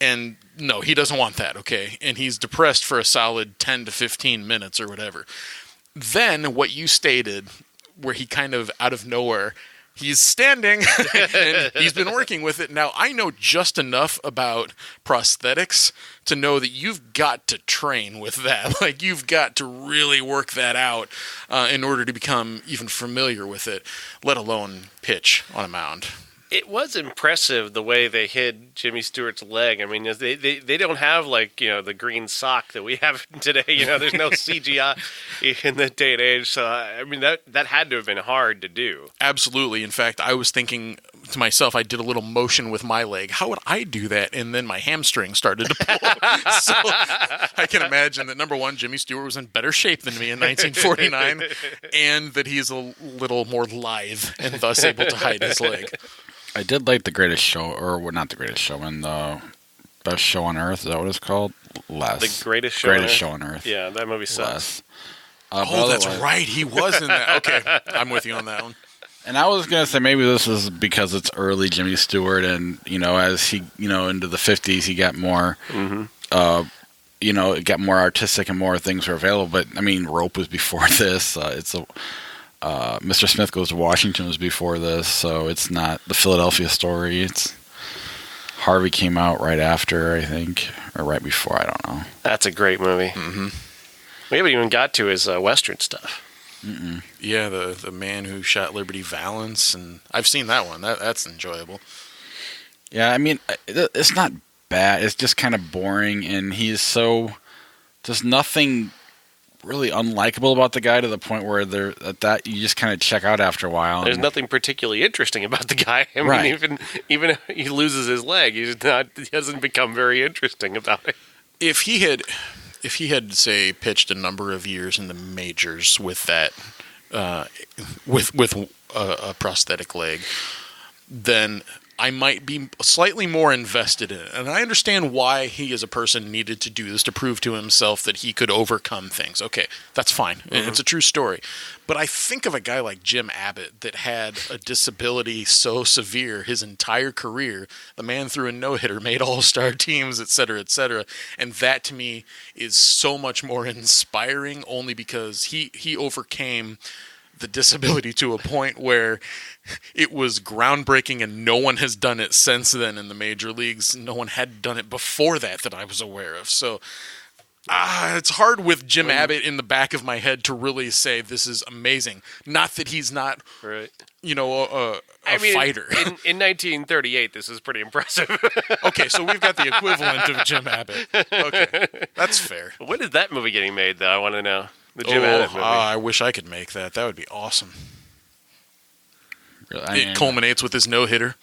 And no, he doesn't want that, okay? And he's depressed for a solid 10 to 15 minutes or whatever. Then what you stated, where he kind of out of nowhere, he's standing and he's been working with it. Now, I know just enough about prosthetics to know that you've got to train with that. Like, you've got to really work that out in order to become even familiar with it, let alone pitch on a mound. It was impressive the way they hid Jimmy Stewart's leg. I mean, they don't have, like, you know, the green sock that we have today. You know, there's no CGI in the day and age. So, I mean, that had to have been hard to do. Absolutely. In fact, I was thinking to myself, I did a little motion with my leg. How would I do that? And then my hamstring started to pull. So I can imagine that, number one, Jimmy Stewart was in better shape than me in 1949, and that he's a little more lithe and thus able to hide his leg. I did like The Greatest Show, or not The Greatest Showman, the Best Show on Earth. Is that what it's called? Less. The Greatest Show on Earth? Show on Earth. Yeah, that movie sucks. Less. Oh, that's right. He was in that. Okay, I'm with you on that one. And I was going to say maybe this is because it's early Jimmy Stewart, and, you know, as he, you know, into the 50s, he got more, you know, it got more artistic and more things were available. But, I mean, Rope was before this. Mr. Smith Goes to Washington was before this, so it's not the Philadelphia Story. It's Harvey came out right after, I think, or right before. I don't know. That's a great movie. Mm-hmm. We haven't even got to his Western stuff. Mm-mm. Yeah, the Man Who Shot Liberty Valance, and I've seen that one. That's enjoyable. Yeah, I mean, it's not bad. It's just kind of boring, and he's so there's nothing really unlikable about the guy to the point where that you just kind of check out after a while. There's nothing particularly interesting about the guy. I mean, Right. even if he loses his leg, he hasn't become very interesting about it. If he had, say, pitched a number of years in the majors with that, with a prosthetic leg, then I might be slightly more invested in it. And I understand why he as a person needed to do this to prove to himself that he could overcome things. Okay, that's fine. Mm-hmm. It's a true story. But I think of a guy like Jim Abbott that had a disability so severe his entire career. The man threw a no-hitter, made all-star teams, et cetera, and that to me is so much more inspiring only because he overcame the disability to a point where it was groundbreaking and no one has done it since then in the major leagues. No one had done it before that I was aware of. So it's hard with Jim Abbott in the back of my head to really say this is amazing. Not that he's not, right, you know, a fighter. In 1938, this is pretty impressive. Okay, so we've got the equivalent of Jim Abbott. Okay, that's fair. When is that movie getting made, though? I want to know. The Jim Abbott movie. I wish I could make that. That would be awesome. Really? It culminates with his no-hitter.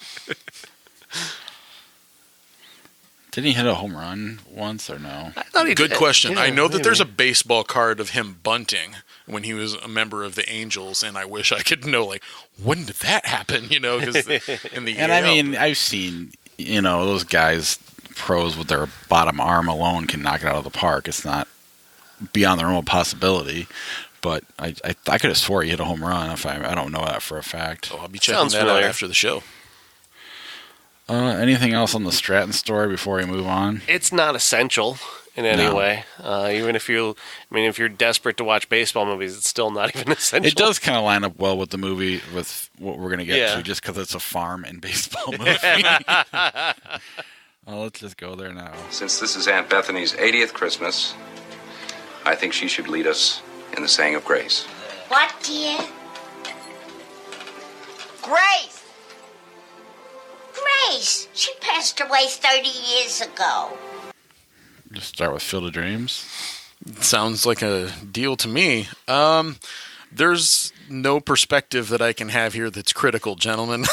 Didn't he hit a home run once or no? I thought he Good did. question. Yeah, I know that maybe. there's a baseball card of him bunting when he was a member of the Angels, and I wish I could know, like, when did that happen? You know, because in the And AL, I mean, I've seen, you know, those guys, pros with their bottom arm alone can knock it out of the park. It's not beyond the realm of possibility. But I could have swore he hit a home run. I don't know that for a fact. I'll be checking Sounds that out familiar. after the show. Anything else on the Stratton story before we move on? It's not essential in any No. way. Even if if you're desperate to watch baseball movies, it's still not even essential. It does kind of line up well with the movie, with what we're going to get Yeah. to, just because it's a farm and baseball movie. Well, let's just go there now. Since this is Aunt Bethany's 80th Christmas, I think she should lead us in the saying of grace. What, dear? Grace! Grace! She passed away 30 years ago. Just start with Field of Dreams. Sounds like a deal to me. There's no perspective that I can have here that's critical, gentlemen.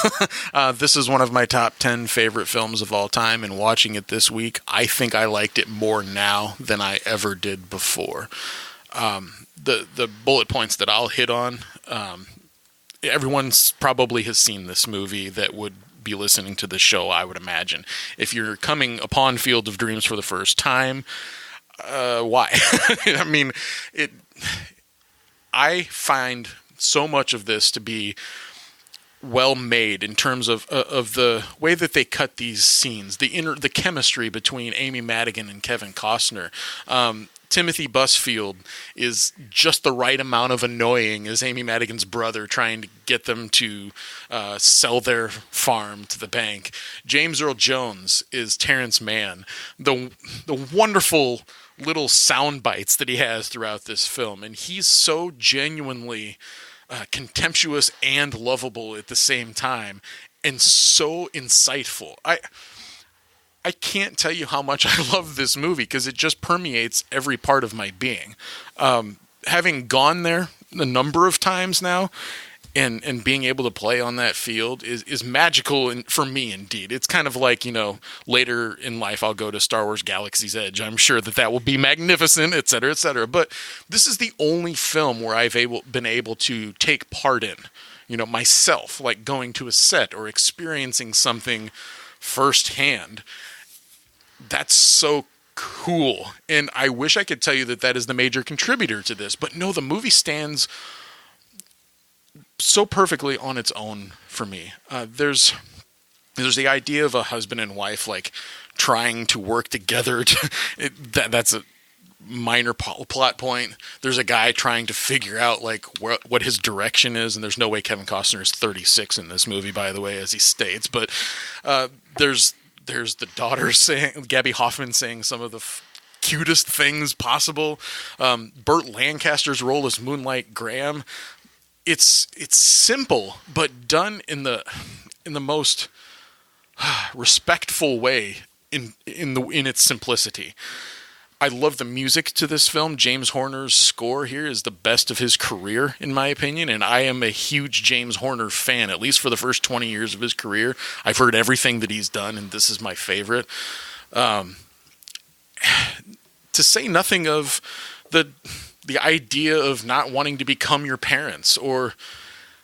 This is one of my top 10 favorite films of all time, and watching it this week, I think I liked it more now than I ever did before. The bullet points that I'll hit on, everyone's probably has seen this movie that would be listening to the show, I would imagine. If you're coming upon Field of Dreams for the first time, why? I mean, I find so much of this to be well made in terms of the way that they cut these scenes, the chemistry between Amy Madigan and Kevin Costner. Timothy Busfield is just the right amount of annoying as Amy Madigan's brother trying to get them to sell their farm to the bank. James Earl Jones is Terrence Mann, the wonderful little sound bites that he has throughout this film, and he's so genuinely contemptuous and lovable at the same time, and so insightful. I can't tell you how much I love this movie because it just permeates every part of my being. Having gone there a number of times now and being able to play on that field is magical for me, indeed. It's kind of like, later in life I'll go to Star Wars Galaxy's Edge. I'm sure that will be magnificent, et cetera, et cetera. But this is the only film where I've been able to take part in, myself, like going to a set or experiencing something firsthand. That's so cool. And I wish I could tell you that is the major contributor to this. But no, the movie stands so perfectly on its own for me. There's the idea of a husband and wife like trying to work together. That's a minor plot point. There's a guy trying to figure out like what his direction is. And there's no way Kevin Costner is 36 in this movie, by the way, as he states. But there's the daughter Gabby Hoffman saying some of the cutest things possible. Burt Lancaster's role as Moonlight Graham. It's simple, but done in the most respectful way in its simplicity. I love the music to this film. James Horner's score here is the best of his career, in my opinion, and I am a huge James Horner fan, at least for the first 20 years of his career. I've heard everything that he's done, and this is my favorite. To say nothing of the idea of not wanting to become your parents, or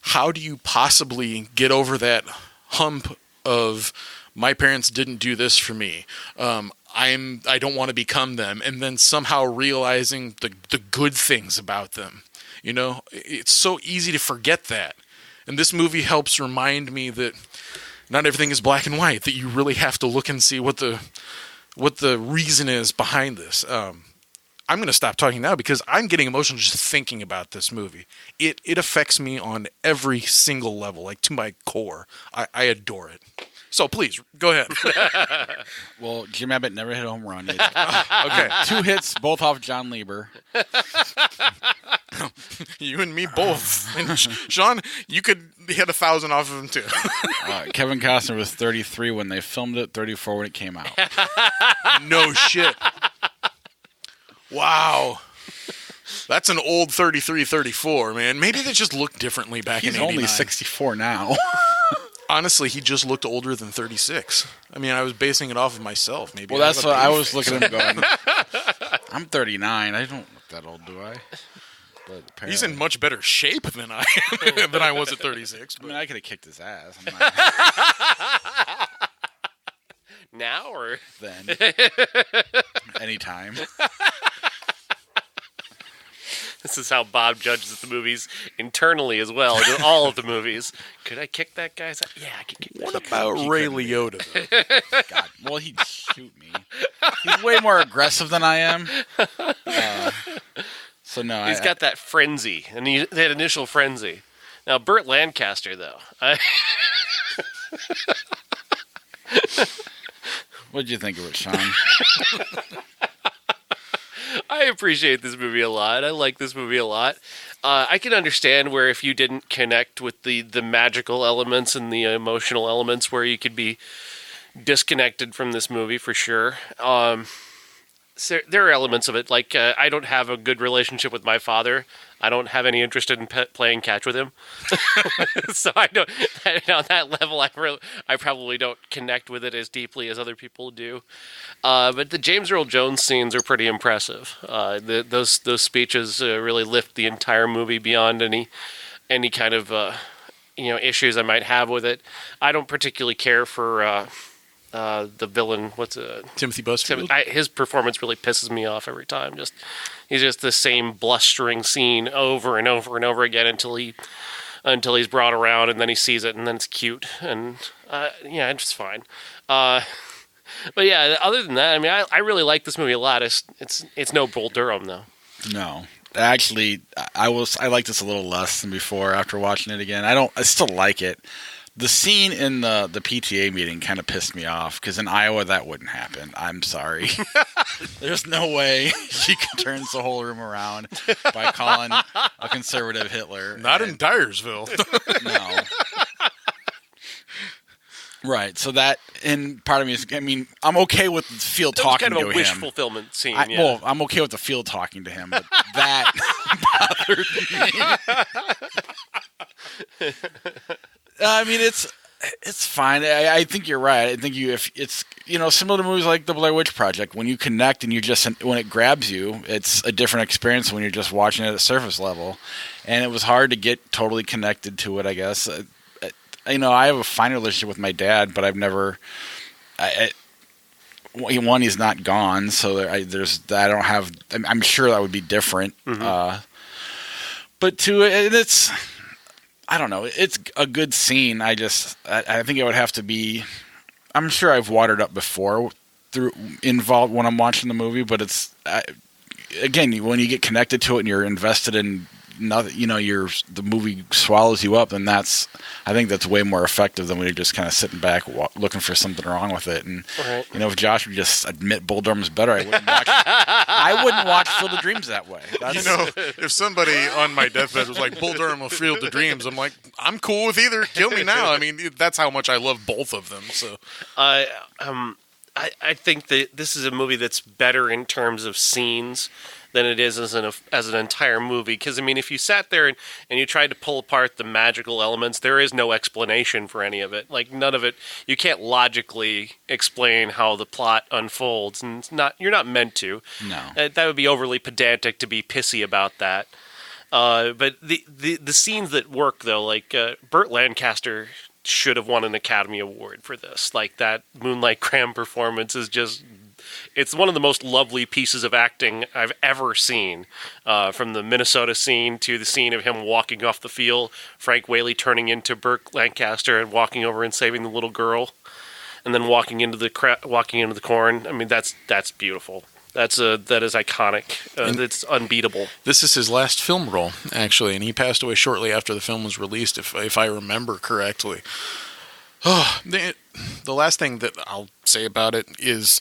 how do you possibly get over that hump of my parents didn't do this for me. I don't want to become them, and then somehow realizing the good things about them. It's so easy to forget that. And this movie helps remind me that not everything is black and white, that you really have to look and see what the reason is behind this. I'm going to stop talking now because I'm getting emotional just thinking about this movie. It affects me on every single level, like to my core. I adore it. So please, go ahead. Well, Jim Abbott never hit a home run. Okay. 2 hits, both off John Lieber. You and me both. And Sean, you could hit 1,000 off of him too. Kevin Costner was 33 when they filmed it, 34 when it came out. No shit. Wow. That's an old 33, 34, man. Maybe they just looked differently back in 89. He's only 64 now. Honestly, he just looked older than 36. I mean, I was basing it off of myself. Maybe. Well, that's what I was looking at him going, I'm 39. I don't look that old, do I? But he's in much better shape than I was at 36. But. I mean, I could have kicked his ass. Now or then? Anytime. This is how Bob judges the movies internally as well. All of the movies. Could I kick that guy's ass? Yeah, I could kick that. What about Ray Liotta? God, well, he'd shoot me. He's way more aggressive than I am. So no, he's got that frenzy, and that initial frenzy. Now, Burt Lancaster, though. What'd you think of it, Sean? I appreciate this movie a lot. I like this movie a lot. I can understand where if you didn't connect with the magical elements and the emotional elements, where you could be disconnected from this movie for sure. So there are elements of it, like I don't have a good relationship with my father. I don't have any interest in playing catch with him. So I don't. On that level, I probably don't connect with it as deeply as other people do. But the James Earl Jones scenes are pretty impressive. Those speeches really lift the entire movie beyond any kind of issues I might have with it. I don't particularly care for. The villain, Timothy Busfield? His performance really pisses me off every time. He's just the same blustering scene over and over and over again until he until he's brought around, and then he sees it, and then it's cute, and yeah, it's fine. But yeah, other than that, I mean, I really like this movie a lot. It's no Bull Durham though. No, actually, I like this a little less than before after watching it again. I still like it. The scene in the PTA meeting kind of pissed me off because in Iowa that wouldn't happen. I'm sorry. There's no way she could turn the whole room around by calling a conservative Hitler. Not in Dyersville. No. Right. So that, and part of me is, I mean, I'm okay with the field talking to him. Kind of a wish fulfillment scene. Well, I'm okay with the field talking to him, but that bothered me. I mean, it's fine. I think you're right. I think if it's similar to movies like The Blair Witch Project, when you connect and when it grabs you, it's a different experience when you're just watching it at surface level. And it was hard to get totally connected to it, I guess. I have a fine relationship with my dad, but I've never. One, he's not gone, so I don't have. I'm sure that would be different. Mm-hmm. But two, it's. I don't know. It's a good scene. I think it would have to be. I'm sure I've watered up before involved when I'm watching the movie, but it's again when you get connected to it and you're invested in nothing. The movie swallows you up, and I think that's way more effective than when you're just kind of sitting back looking for something wrong with it. And right. If Josh would just admit Bull Durham's better, I wouldn't watch Field of Dreams that way. If somebody on my deathbed was like Bull Durham or Field of Dreams, I'm like, I'm cool with either. Kill me now. I mean, that's how much I love both of them. So, I think that this is a movie that's better in terms of scenes than it is as an entire movie. Because, I mean, if you sat there and you tried to pull apart the magical elements, there is no explanation for any of it. Like, none of it, you can't logically explain how the plot unfolds. And you're not meant to. No. That would be overly pedantic to be pissy about that. But the scenes that work, though, like Burt Lancaster should have won an Academy Award for this. Like, that Moonlight Graham performance is just... It's one of the most lovely pieces of acting I've ever seen. From the Minnesota scene to the scene of him walking off the field, Frank Whaley turning into Burt Lancaster and walking over and saving the little girl, and then walking into the corn. I mean, that's beautiful. That is iconic. It's unbeatable. This is his last film role, actually, and he passed away shortly after the film was released, if I remember correctly. Oh, the last thing that I'll say about it is,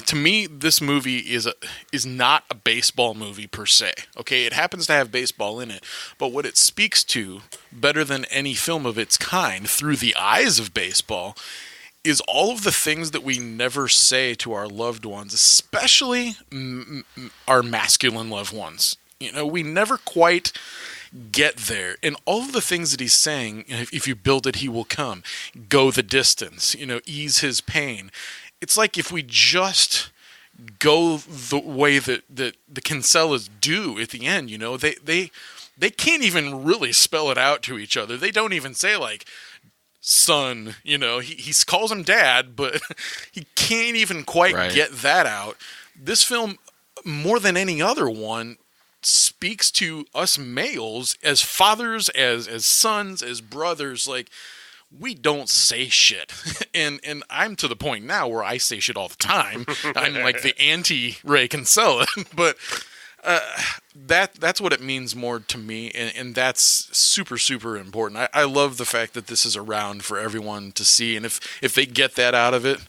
to me, this movie is not a baseball movie per se. Okay, it happens to have baseball in it, but what it speaks to better than any film of its kind through the eyes of baseball is all of the things that we never say to our loved ones, especially our masculine loved ones. We never quite get there. And all of the things that he's saying, if you build it, he will come. Go the distance, ease his pain. It's like if we just go the way that the Kinsellas do at the end, they can't even really spell it out to each other. They don't even say, like, son, he calls him dad, but he can't even quite get that out. This film, more than any other one, speaks to us males as fathers, as sons, as brothers. Like, we don't say shit. And I'm to the point now where I say shit all the time. I'm like the anti-Ray Kinsella. But that's what it means more to me, and that's super, super important. I love the fact that this is around for everyone to see, and if they get that out of it,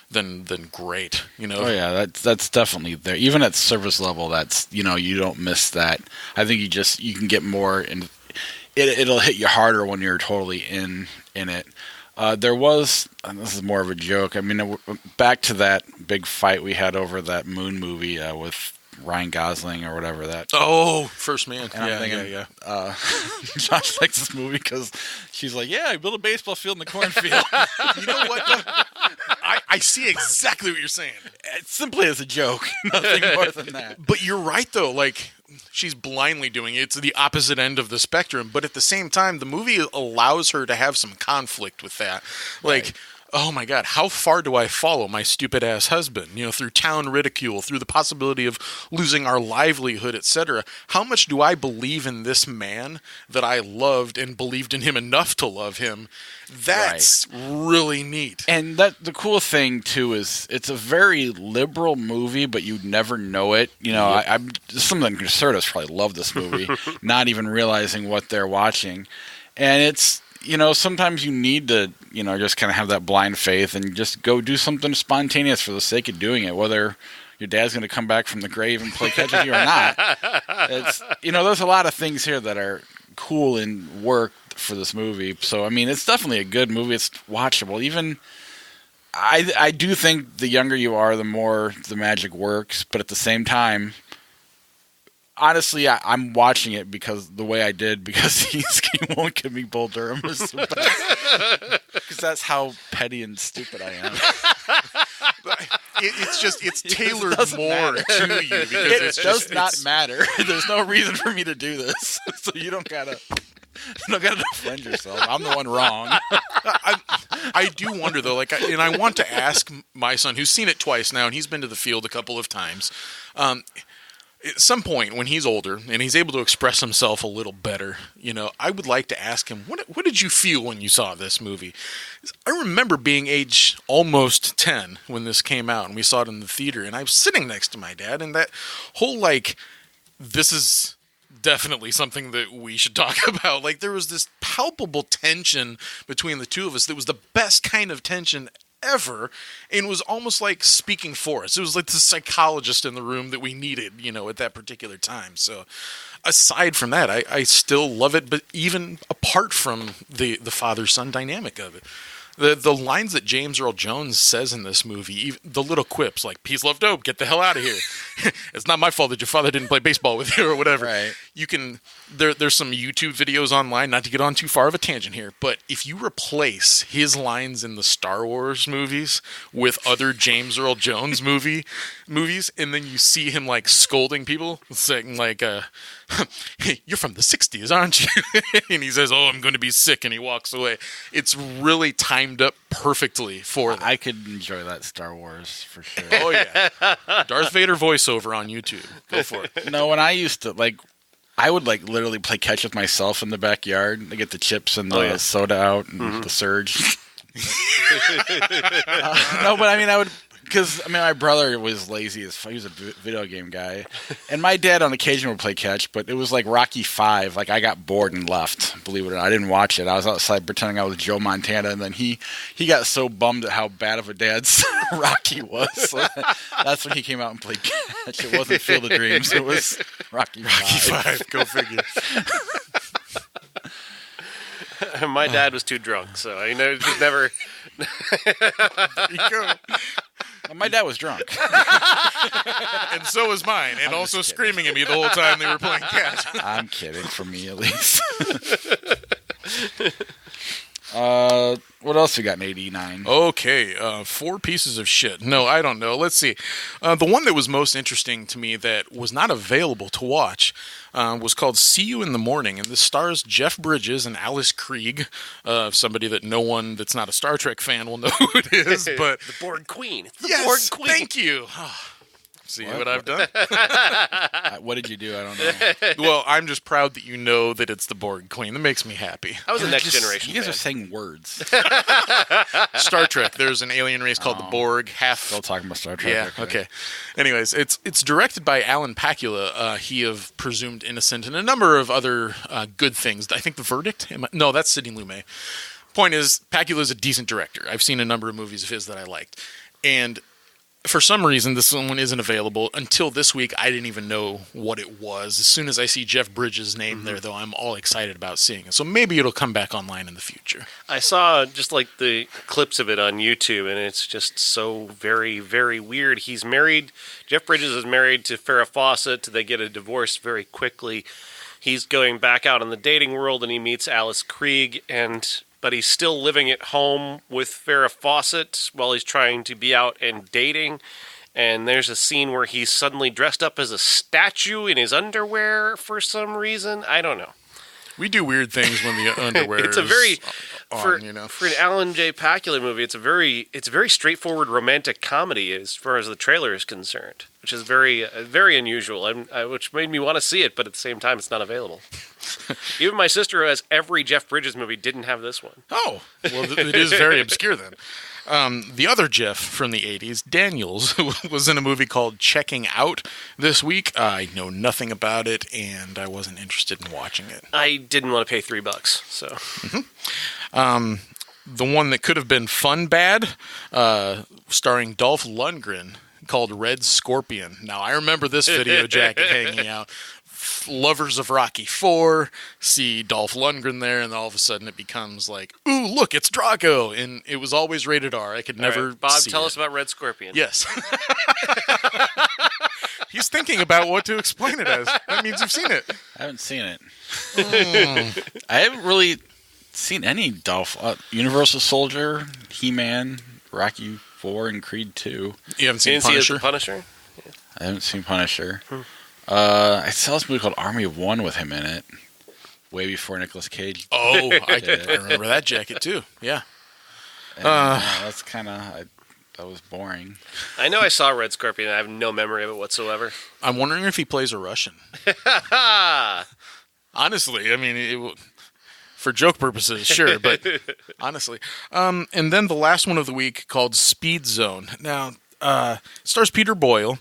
then great. Oh yeah, that's definitely there. Even at service level, that's you don't miss that. I think you can get more, and it'll hit you harder when you're totally in it. There was, and this is more of a joke, I mean, back to that big fight we had over that Moon movie with Ryan Gosling or whatever that. Oh, First Man. And I'm thinking, Josh likes this movie because she's like, yeah, I built a baseball field in the cornfield. You know what, though? I see exactly what you're saying. It's simply as a joke, nothing more than that. But you're right, though. Like, she's blindly doing it. It's the opposite end of the spectrum. But at the same time, the movie allows her to have some conflict with that. Like, oh my God, how far do I follow my stupid ass husband? Through town ridicule, through the possibility of losing our livelihood, etc. How much do I believe in this man that I loved and believed in him enough to love him? That's really neat. And the cool thing too is it's a very liberal movie, but you'd never know it. I'm some of the conservatives probably love this movie, not even realizing what they're watching. And it's, sometimes you need to, just kind of have that blind faith and just go do something spontaneous for the sake of doing it, whether your dad's going to come back from the grave and play catch with you or not. It's, there's a lot of things here that are cool and work for this movie. So, it's definitely a good movie. It's watchable. Even I do think the younger you are, the more the magic works. But at the same time, honestly, I'm watching it because he won't give me Bull Durham is the best. Because that's how petty and stupid I am. It's tailored more to you because it does not matter. There's no reason for me to do this, so you don't gotta defend yourself. I'm the one wrong. I do wonder though, and I want to ask my son, who's seen it twice now, and he's been to the field a couple of times. At some point when he's older and he's able to express himself a little better, I would like to ask him, what did you feel when you saw this movie? I remember being age almost 10 when this came out and we saw it in the theater, and I was sitting next to my dad, and that whole, this is definitely something that we should talk about. There was this palpable tension between the two of us that was the best kind of tension ever, and was almost like speaking for us. It was like the psychologist in the room that we needed, at that particular time. So aside from that, I still love it, but even apart from the father-son dynamic of it. The lines that James Earl Jones says in this movie, even the little quips like "peace, love, dope, get the hell out of here." It's not my fault that your father didn't play baseball with you or whatever. Right. You can there's some YouTube videos online, not to get on too far of a tangent here, but if you replace his lines in the Star Wars movies with other James Earl Jones movies, and then you see him scolding people, saying hey, you're from the 60s, aren't you? And he says, "Oh, I'm going to be sick," and he walks away. It's really timed up perfectly for that. I could enjoy that Star Wars for sure. Oh, yeah. Darth Vader voiceover on YouTube. Go for it. No, when I used to, I would, literally play catch with myself in the backyard to get the chips and the soda out and the Surge. No, but I would... Because, my brother was lazy as fuck. He was a video game guy. And my dad on occasion would play catch, but it was like Rocky 5. I got bored and left, believe it or not. I didn't watch it. I was outside pretending I was Joe Montana, and then he got so bummed at how bad of a dad Rocky was. So that's when he came out and played catch. It wasn't Field of Dreams. It was Rocky 5. Go figure. My dad was too drunk, so I just never... My dad was drunk. And so was mine. And also screaming at me the whole time they were playing catch. I'm kidding, for me at least. What else we got in 89? Okay, 4 pieces of shit. No, I don't know. Let's see. The one that was most interesting to me that was not available to watch was called See You in the Morning, and this stars Jeff Bridges and Alice Krieg, somebody that no one that's not a Star Trek fan will know who it is. But the Borg Queen. It's the yes, Borg Queen. Thank you. See what I've done? What did you do? I don't know. Well, I'm just proud that you know that it's the Borg Queen. That makes me happy. I was a Next Generation You guys fan. are saying words. Star Trek. There's an alien race called the Borg. Still talking about Star Trek. Yeah, okay. Anyways, it's directed by Alan Pakula. He of Presumed Innocent and a number of other good things. I think The Verdict? No, that's Sidney Lumet. Point is, Pakula is a decent director. I've seen a number of movies of his that I liked. And for some reason, this one isn't available. Until this week, I didn't even know what it was. As soon as I see Jeff Bridges' name there, though, I'm all excited about seeing it. So maybe it'll come back online in the future. I saw just the clips of it on YouTube, and it's just so very, very weird. He's married. Jeff Bridges is married to Farrah Fawcett. They get a divorce very quickly. He's going back out in the dating world, and he meets Alice Krieg, but he's still living at home with Farrah Fawcett while he's trying to be out and dating. And there's a scene where he's suddenly dressed up as a statue in his underwear for some reason. I don't know. We do weird things when the underwear It's a very is on, for you know. for an Alan J. Pakula movie. It's a very straightforward romantic comedy as far as the trailer is concerned, which is very unusual. Which made me want to see it, but at the same time, it's not available. Even my sister, who has every Jeff Bridges movie, didn't have this one. Oh, well, it is very obscure then. The other Jeff from the 80s, Daniels, was in a movie called Checking Out this week. I know nothing about it, and I wasn't interested in watching it. I didn't want to pay $3, so. The one that could have been fun bad, starring Dolph Lundgren, called Red Scorpion. Now, I remember this video jacket hanging out. Lovers of Rocky IV see Dolph Lundgren there, and all of a sudden it becomes like, ooh, look, it's Drago, and it was always rated R. I could never right, Bob, see tell it. us about Red Scorpion. Yes. He's thinking about what to explain it as. That means you've seen it. I haven't seen it. I haven't really seen any Dolph. Universal Soldier, He-Man, Rocky IV, and Creed 2. You haven't seen You didn't Punisher? see Punisher? Yeah. I haven't seen Punisher. I saw this movie called Army of One with him in it, way before Nicolas Cage. Oh, I remember that jacket too. Yeah. And, that's kind of that was boring. I know I saw Red Scorpion. I have no memory of it whatsoever. I'm wondering if he plays a Russian. Honestly, I mean, for joke purposes, sure, but honestly. And then the last one of the week called Speed Zone. Now, stars Peter Boyle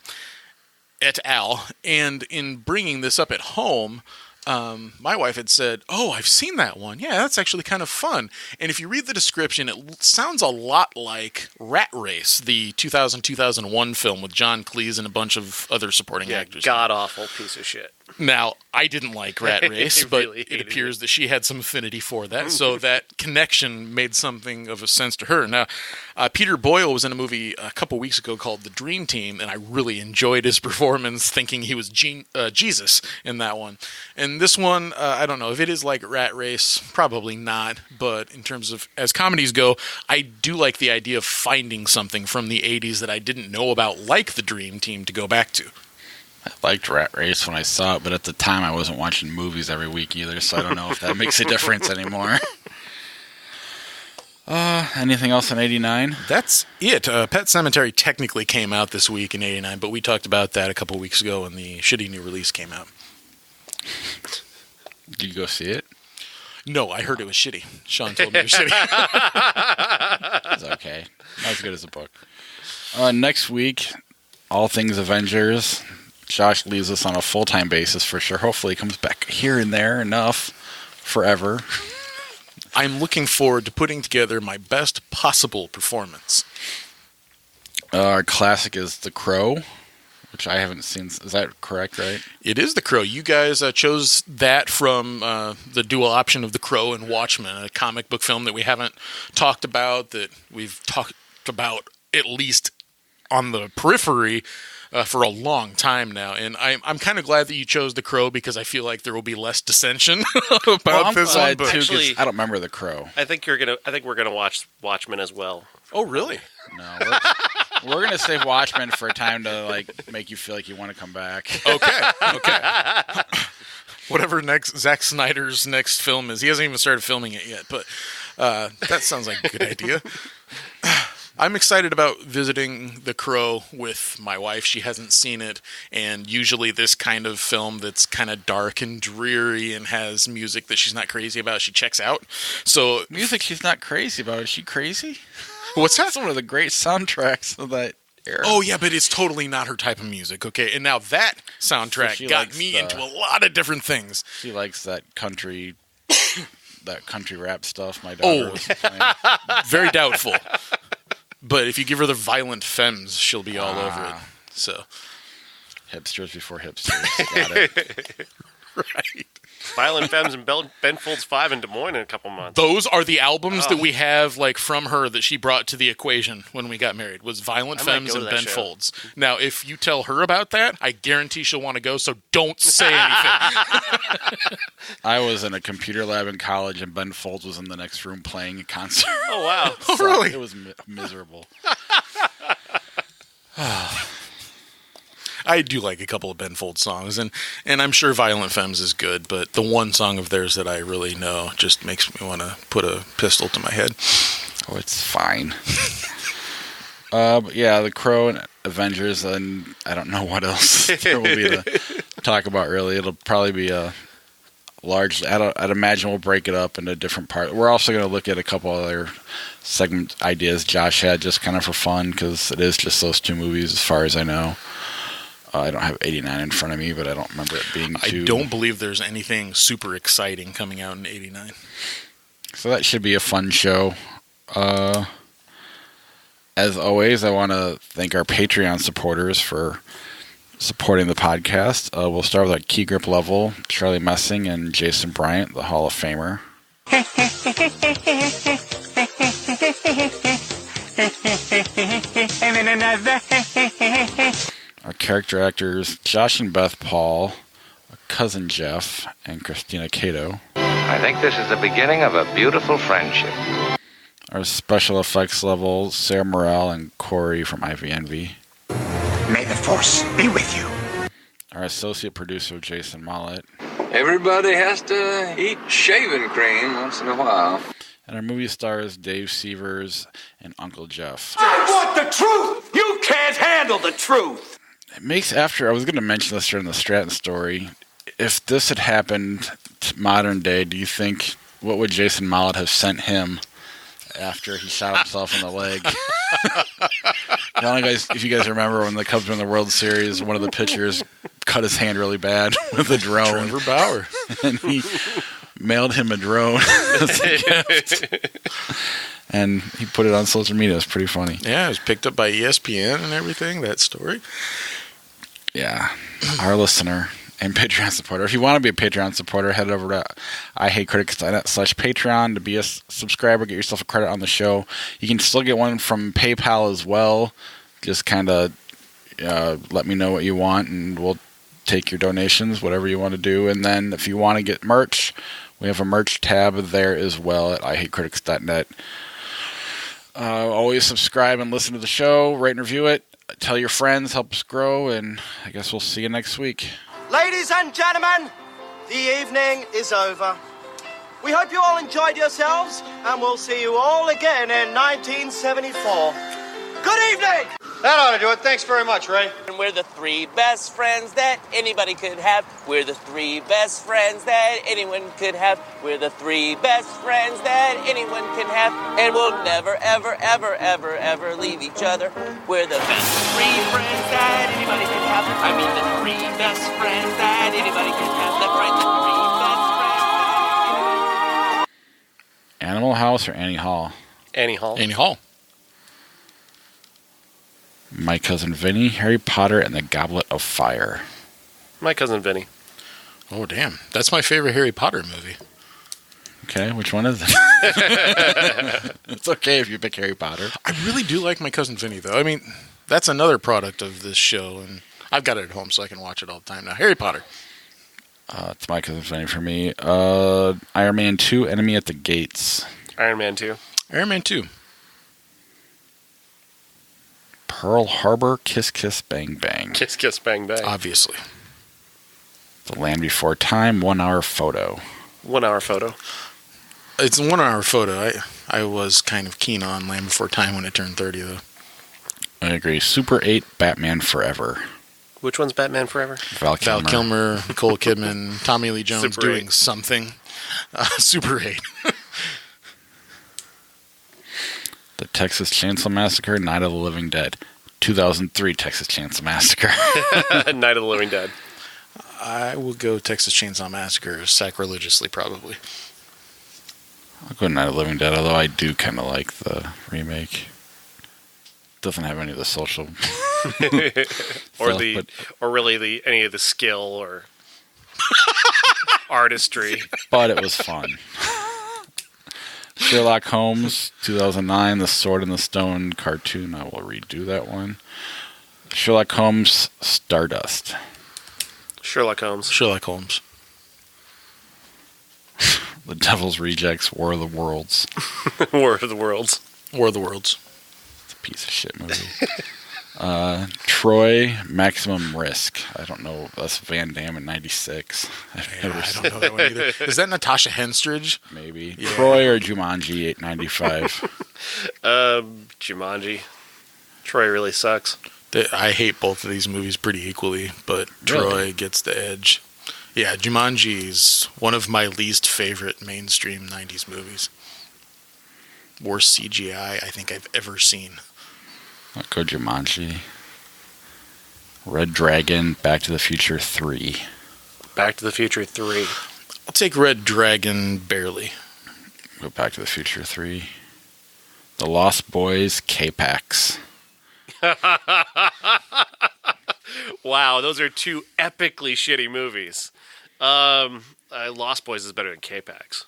et al. And in bringing this up at home, my wife had said, "Oh, I've seen that one. Yeah, that's actually kind of fun." And if you read the description, it sounds a lot like Rat Race, the 2000-2001 film with John Cleese and a bunch of other supporting actors. God-awful piece of shit. Now, I didn't like Rat Race, but really it appears that she had some affinity for that, so that connection made something of a sense to her. Now, Peter Boyle was in a movie a couple weeks ago called The Dream Team, and I really enjoyed his performance, thinking he was Jesus in that one. And this one, I don't know, if it is like Rat Race, probably not, but in terms of, as comedies go, I do like the idea of finding something from the 80s that I didn't know about, like The Dream Team, to go back to. I liked Rat Race when I saw it, but at the time I wasn't watching movies every week either, so I don't know if that makes a difference anymore. Anything else in 89? That's it. Pet Sematary technically came out this week in 89, but we talked about that a couple weeks ago when the shitty new release came out. Did you go see it? No, I heard it was shitty. Sean told me it was shitty. It's okay. Not as good as the book. Next week, all things Avengers. Josh leaves us on a full-time basis for sure. Hopefully he comes back here and there enough forever. I'm looking forward to putting together my best possible performance. Our classic is The Crow, which I haven't seen. Is that correct, right? It is The Crow. You guys chose that from the dual option of The Crow and Watchmen, a comic book film that we haven't talked about, that we've talked about at least on the periphery for a long time now. And I'm kind of glad that you chose The Crow, because I feel like there will be less dissension about this one. But Actually, I don't remember The Crow. I think we're gonna watch Watchmen as well. Oh, really? No, we're gonna save Watchmen for a time to make you feel like you want to come back. Okay. Whatever Zack Snyder's next film is. He hasn't even started filming it yet, but that sounds like a good idea. I'm excited about visiting The Crow with my wife. She hasn't seen it, and usually this kind of film that's kind of dark and dreary and has music that she's not crazy about, she checks out. So Music she's not crazy about. Is she crazy? What's that? That's one of the great soundtracks of that era. Oh, yeah, but it's totally not her type of music, okay? And now that soundtrack So got me into a lot of different things. She likes that country rap stuff my daughter was playing. Very doubtful. But if you give her the Violent Femmes, she'll be all over it. So, hipsters before hipsters. Got it. right. Violent Femmes and Ben Folds 5 in Des Moines in a couple months. Those are the albums that we have from her that she brought to the equation when we got married, was Violent Femmes and Ben Folds. Now, if you tell her about that, I guarantee she'll want to go, so don't say anything. I was in a computer lab in college, and Ben Folds was in the next room playing a concert. Oh, wow. Oh, really? It was miserable. I do like a couple of Ben Folds songs, and I'm sure Violent Femmes is good, but the one song of theirs that I really know just makes me want to put a pistol to my head. Oh, it's fine. But yeah, The Crow and Avengers, and I don't know what else there will be to talk about, really. It'll probably be a large... I'd imagine we'll break it up into different parts. We're also going to look at a couple other segment ideas Josh had, just kind of for fun, because it is just those two movies, as far as I know. I don't have 89 in front of me, but I don't remember it being too... I don't believe there's anything super exciting coming out in 89. So that should be a fun show. As always, I want to thank our Patreon supporters for supporting the podcast. We'll start with our Key Grip level, Charlie Messing and Jason Bryant, the Hall of Famer. Our character actors, Josh and Beth Paul, Cousin Jeff, and Christina Cato. I think this is the beginning of a beautiful friendship. Our special effects level, Sarah Morrell and Corey from Ivy Envy. May the Force be with you. Our associate producer, Jason Mollett. Everybody has to eat shaving cream once in a while. And our movie stars, Dave Severs and Uncle Jeff. I want the truth! You can't handle the truth! It makes I was going to mention this during the Stratton story. If this had happened to modern day, do you think, what would Jason Mollett have sent him after he shot himself in the leg? I don't know, guys, if you guys remember when the Cubs won the World Series, one of the pitchers cut his hand really bad with a drone. Trevor Bauer. And he mailed him a drone as a gift. And he put it on social media. It was pretty funny. Yeah, it was picked up by ESPN and everything, that story. Yeah. Our listener and Patreon supporter. If you want to be a Patreon supporter, head over to ihatecritics.net/Patreon to be a subscriber, get yourself a credit on the show. You can still get one from PayPal as well. Just kind of let me know what you want, and we'll take your donations, whatever you want to do. And then if you want to get merch, we have a merch tab there as well at ihatecritics.net. Always subscribe and listen to the show, rate and review it. Tell your friends, help us grow, and I guess we'll see you next week. Ladies and gentlemen, the evening is over. We hope you all enjoyed yourselves, and we'll see you all again in 1974. Good evening! That ought to do it. Thanks very much, Ray. And we're the three best friends that anybody could have. We're the three best friends that anyone could have. We're the three best friends that anyone can have. And we'll never, ever, ever, ever, ever leave each other. We're the best three friends that anybody could have. I mean the three best friends that anybody could have. That's right, the three best friends. Animal House or Annie Hall? Annie Hall. Annie Hall. My Cousin Vinny, Harry Potter and the Goblet of Fire. My Cousin Vinny. Oh, damn. That's my favorite Harry Potter movie. Okay, which one is it? It's okay if you pick Harry Potter. I really do like My Cousin Vinny, though. I mean, that's another product of this show, and I've got it at home so I can watch it all the time now. Harry Potter. It's My Cousin Vinny for me. Iron Man 2, Enemy at the Gates. Iron Man 2. Iron Man 2. Pearl Harbor, Kiss Kiss Bang Bang. Kiss Kiss Bang Bang. Obviously. The Land Before Time, 1 hour photo. 1 hour photo. It's a 1 hour photo. I was kind of keen on Land Before Time when it turned 30, though. I agree. Super 8, Batman Forever. Which one's Batman Forever? Val Kilmer, Nicole Kidman, Tommy Lee Jones Super doing 8. something. Super 8. The Texas Chainsaw Massacre, Night of the Living Dead. 2003 Texas Chainsaw Massacre. Night of the Living Dead. I will go Texas Chainsaw Massacre sacrilegiously, probably. I'll go Night of the Living Dead, although I do kind of like the remake. Doesn't have any of the social or stuff, or really any of the skill or artistry. But it was fun. Sherlock Holmes, 2009, The Sword in the Stone cartoon. I will redo that one. Sherlock Holmes, Stardust. Sherlock Holmes. Sherlock Holmes. The Devil's Rejects, War of the Worlds. War of the Worlds. War of the Worlds. It's a piece of shit movie. Troy, Maximum Risk. I don't know. That's Van Damme in '96. I don't know that one either. Is that Natasha Henstridge? Maybe. Yeah. Troy or Jumanji, '95. Jumanji. Troy really sucks. I hate both of these movies pretty equally, but Troy gets the edge. Yeah, Jumanji is one of my least favorite mainstream 90s movies. Worst CGI I think I've ever seen. I'll go Jumanji. Red Dragon, Back to the Future 3. Back to the Future 3. I'll take Red Dragon barely. Go Back to the Future 3. The Lost Boys, K-Pax. Wow, those are two epically shitty movies. Lost Boys is better than K-Pax.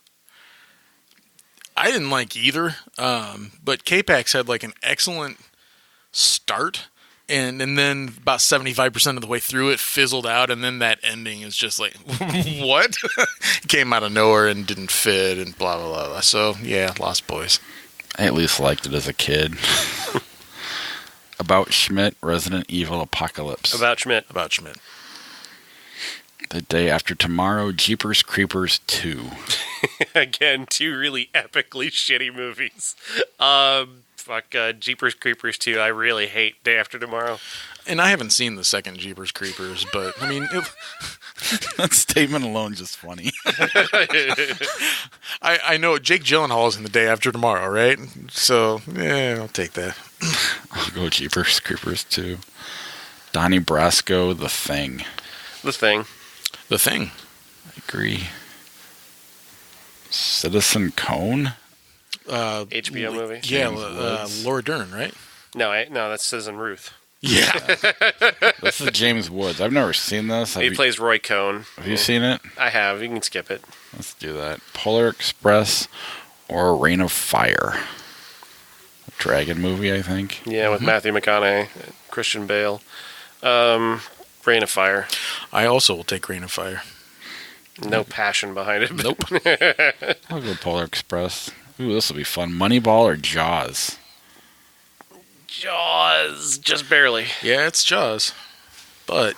I didn't like either, but K-Pax had like an excellent start, and then about 75% of the way through it fizzled out, and then that ending is just like, what? Came out of nowhere and didn't fit, and blah, blah, blah, blah. So, yeah, Lost Boys. I at least liked it as a kid. About Schmidt, Resident Evil Apocalypse. About Schmidt. The Day After Tomorrow, Jeepers Creepers 2. Again, two really epically shitty movies. Jeepers Creepers 2. I really hate Day After Tomorrow. And I haven't seen the second Jeepers Creepers, but, I mean... That statement alone is just funny. I know Jake Gyllenhaal is in The Day After Tomorrow, right? So, yeah, I'll take that. I'll go Jeepers Creepers 2. Donnie Brasco, The Thing. The Thing. I agree. Citizen Cone? HBO movie. Yeah, Laura Dern, right? No, that's Citizen Ruth. Yeah. This is James Woods. I've never seen this. He plays Roy Cohn. Have you seen it? I have. You can skip it. Let's do that. Polar Express or Reign of Fire? A dragon movie, I think. Yeah, with Matthew McConaughey, Christian Bale. Reign of Fire. I also will take Reign of Fire. No passion behind it. Nope. I'll go Polar Express. Ooh, this will be fun. Moneyball or Jaws? Jaws, just barely. Yeah, it's Jaws, but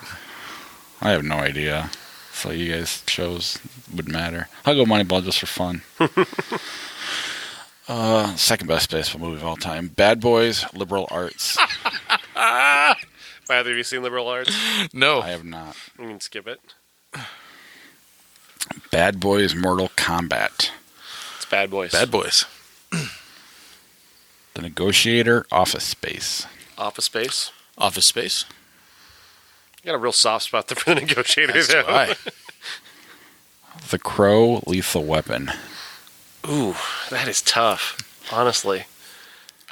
I have no idea. So you guys chose would matter. I'll go Moneyball just for fun. Second best baseball movie of all time. Bad Boys, Liberal Arts. Either of you seen Liberal Arts? No, I have not. You can skip it. Bad Boys, Mortal Kombat. It's Bad Boys. Bad Boys. The Negotiator, Office Space. Office Space. Office Space. You got a real soft spot there for The Negotiator. That's right. The Crow, Lethal Weapon. Ooh, that is tough, honestly.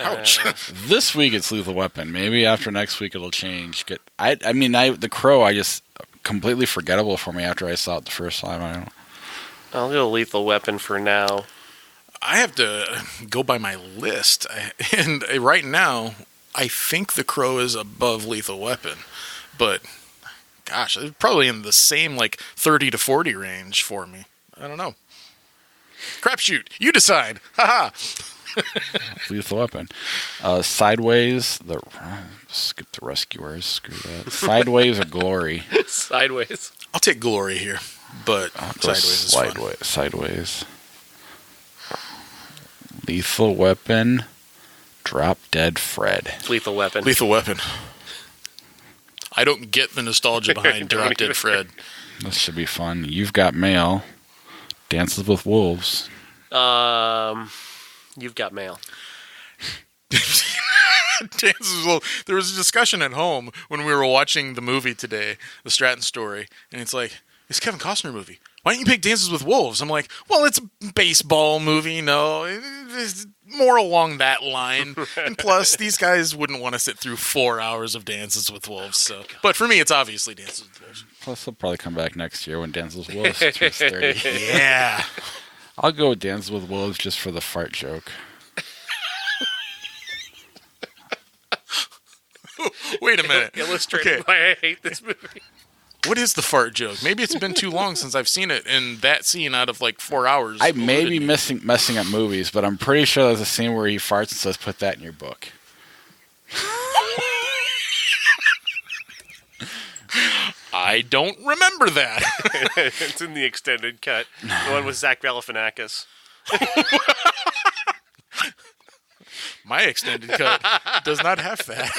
Ouch. This week it's Lethal Weapon. Maybe after next week it'll change. The Crow, I just completely forgettable for me after I saw it the first time. I don't know. I'll go Lethal Weapon for now. I have to go by my list, and right now, I think The Crow is above Lethal Weapon, but gosh, it's probably in the same 30 to 40 range for me. I don't know. Crapshoot, you decide. Haha. Lethal Weapon. Sideways. Skip the Rescuers. Screw that. Sideways or Glory. Sideways. I'll take Glory here, but Sideways is fun. Sideways. Lethal Weapon, Drop Dead Fred. Lethal Weapon. Lethal Weapon. I don't get the nostalgia behind Drop Dead Fred. This should be fun. You've Got Mail, Dances with Wolves. You've Got Mail. There was a discussion at home when we were watching the movie today, the Stratton story, and it's like, it's a Kevin Costner movie. Why don't you pick Dances with Wolves? I'm like, well, it's a baseball movie. No, it's more along that line. And plus, these guys wouldn't want to sit through 4 hours of Dances with Wolves. So, but for me, it's obviously Dances with Wolves. Plus, they'll probably come back next year when Dances with Wolves turns 30. Yeah. I'll go with Dances with Wolves just for the fart joke. Wait a minute. Illustrating why I hate this movie. What is the fart joke? Maybe it's been too long since I've seen it, and that scene out of 4 hours. I may be messing up movies, but I'm pretty sure there's a scene where he farts and says, "Put that in your book." I don't remember that. It's in the extended cut. The one with Zach Galifianakis. My extended cut does not have that.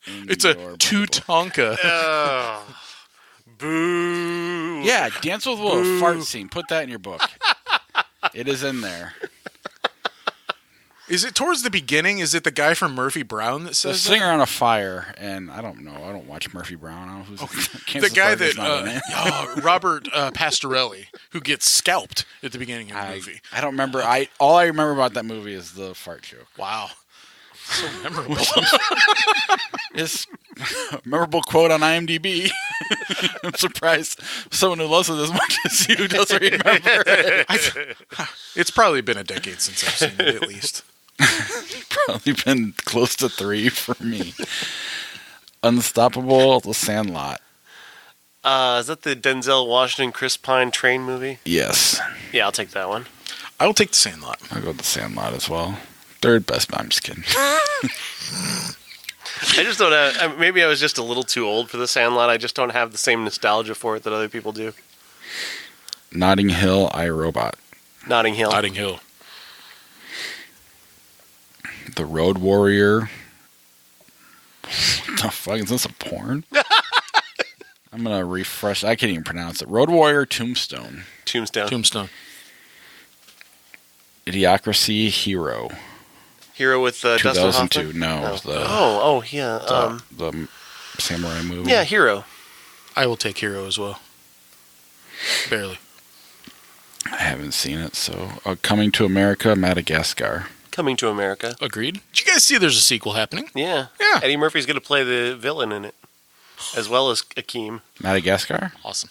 It's a two-tonka. Oh. Boo. Yeah, Dance with Will, fart scene. Put that in your book. It is in there. Is it towards the beginning? Is it the guy from Murphy Brown that says The Singer on a Fire, and I don't know. I don't watch Murphy Brown. I don't know who's the guy that Robert Pastorelli, who gets scalped at the beginning of the movie. I don't remember. All I remember about that movie is the fart joke. Wow, so memorable. It's a memorable quote on IMDb. I'm surprised someone who loves it as much as you doesn't remember it. It's probably been a decade since I've seen it, at least. Probably been close to 3 for me. Unstoppable, The Sandlot. Is that the Denzel Washington, Chris Pine train movie? Yes. Yeah, I'll take that one. I'll take The Sandlot. I'll go with The Sandlot as well. Third best, I'm just kidding. I just don't have... Maybe I was just a little too old for The Sandlot. I just don't have the same nostalgia for it that other people do. Notting Hill, iRobot. Notting Hill. Notting Hill. The Road Warrior. What the fuck? Is this a porn? I'm going to refresh. I can't even pronounce it. Road Warrior, Tombstone. Tombstone. Idiocracy, Hero. Hero with Dustin Hoffman? 2002. No. Yeah. The samurai movie. Yeah, Hero. I will take Hero as well. Barely. I haven't seen it, so... Coming to America, Madagascar. Coming to America. Agreed. Did you guys see there's a sequel happening? Yeah. Yeah. Eddie Murphy's going to play the villain in it, as well as Akeem. Madagascar? Awesome.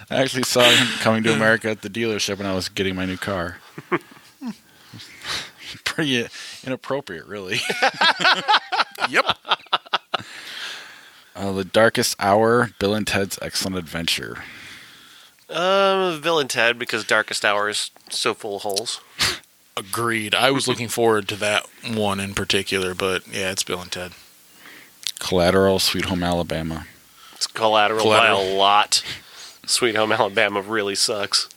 I actually saw him Coming to America at the dealership when I was getting my new car. Pretty inappropriate, really. Yep. The Darkest Hour, Bill and Ted's Excellent Adventure. Bill and Ted, because Darkest Hour is so full of holes. Agreed. I was looking forward to that one in particular, but yeah, it's Bill and Ted. Collateral, Sweet Home Alabama. It's Collateral by a lot. Sweet Home Alabama really sucks.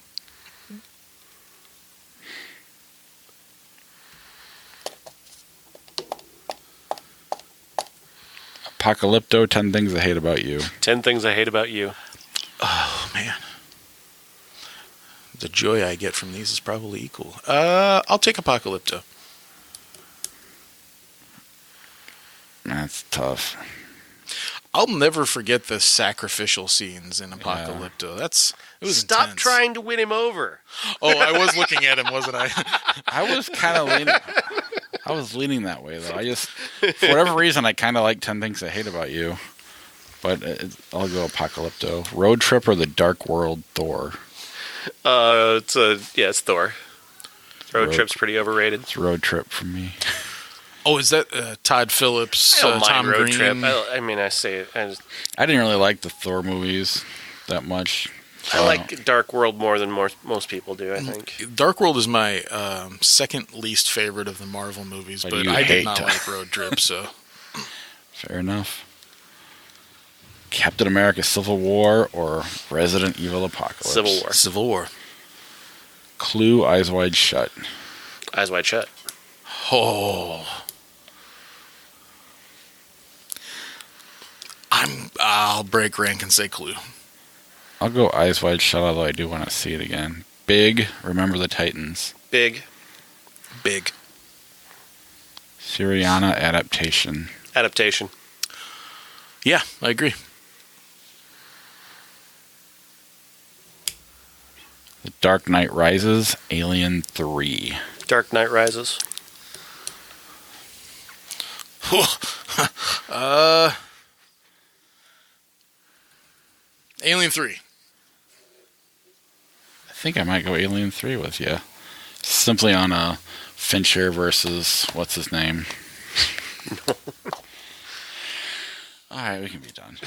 Apocalypto, 10 Things I Hate About You. 10 Things I Hate About You. Oh, man. The joy I get from these is probably equal. I'll take Apocalypto. That's tough. I'll never forget the sacrificial scenes in Apocalypto. Yeah. It was Stop intense. trying to win him over. Oh, I was looking at him, wasn't I? I was kind of leaning. I was leaning that way though. I just, for whatever reason, I kind of like 10 Things I Hate About You. But I'll go Apocalypto. Road Trip or The Dark World, Thor. It's Thor. Road Trip's pretty overrated. It's Road Trip for me. Oh, is that Todd Phillips, I don't mind Tom Road Green? Trip. I say it. I didn't really like the Thor movies that much. I like Dark World more than most people do, I think. Dark World is my second least favorite of the Marvel movies, but I did not like Road Trip, so... Fair enough. Captain America Civil War or Resident Evil Apocalypse? Civil War. Civil War. Clue, Eyes Wide Shut. Eyes Wide Shut. Oh... I'll break rank and say Clue. I'll go Eyes Wide Shut, although I do want to see it again. Big, Remember the Titans. Big. Syriana, Adaptation. Yeah, I agree. The Dark Knight Rises, Alien 3. Dark Knight Rises. Alien 3. I think I might go Alien 3 with you. Simply on a Fincher versus what's his name. All right, we can be done.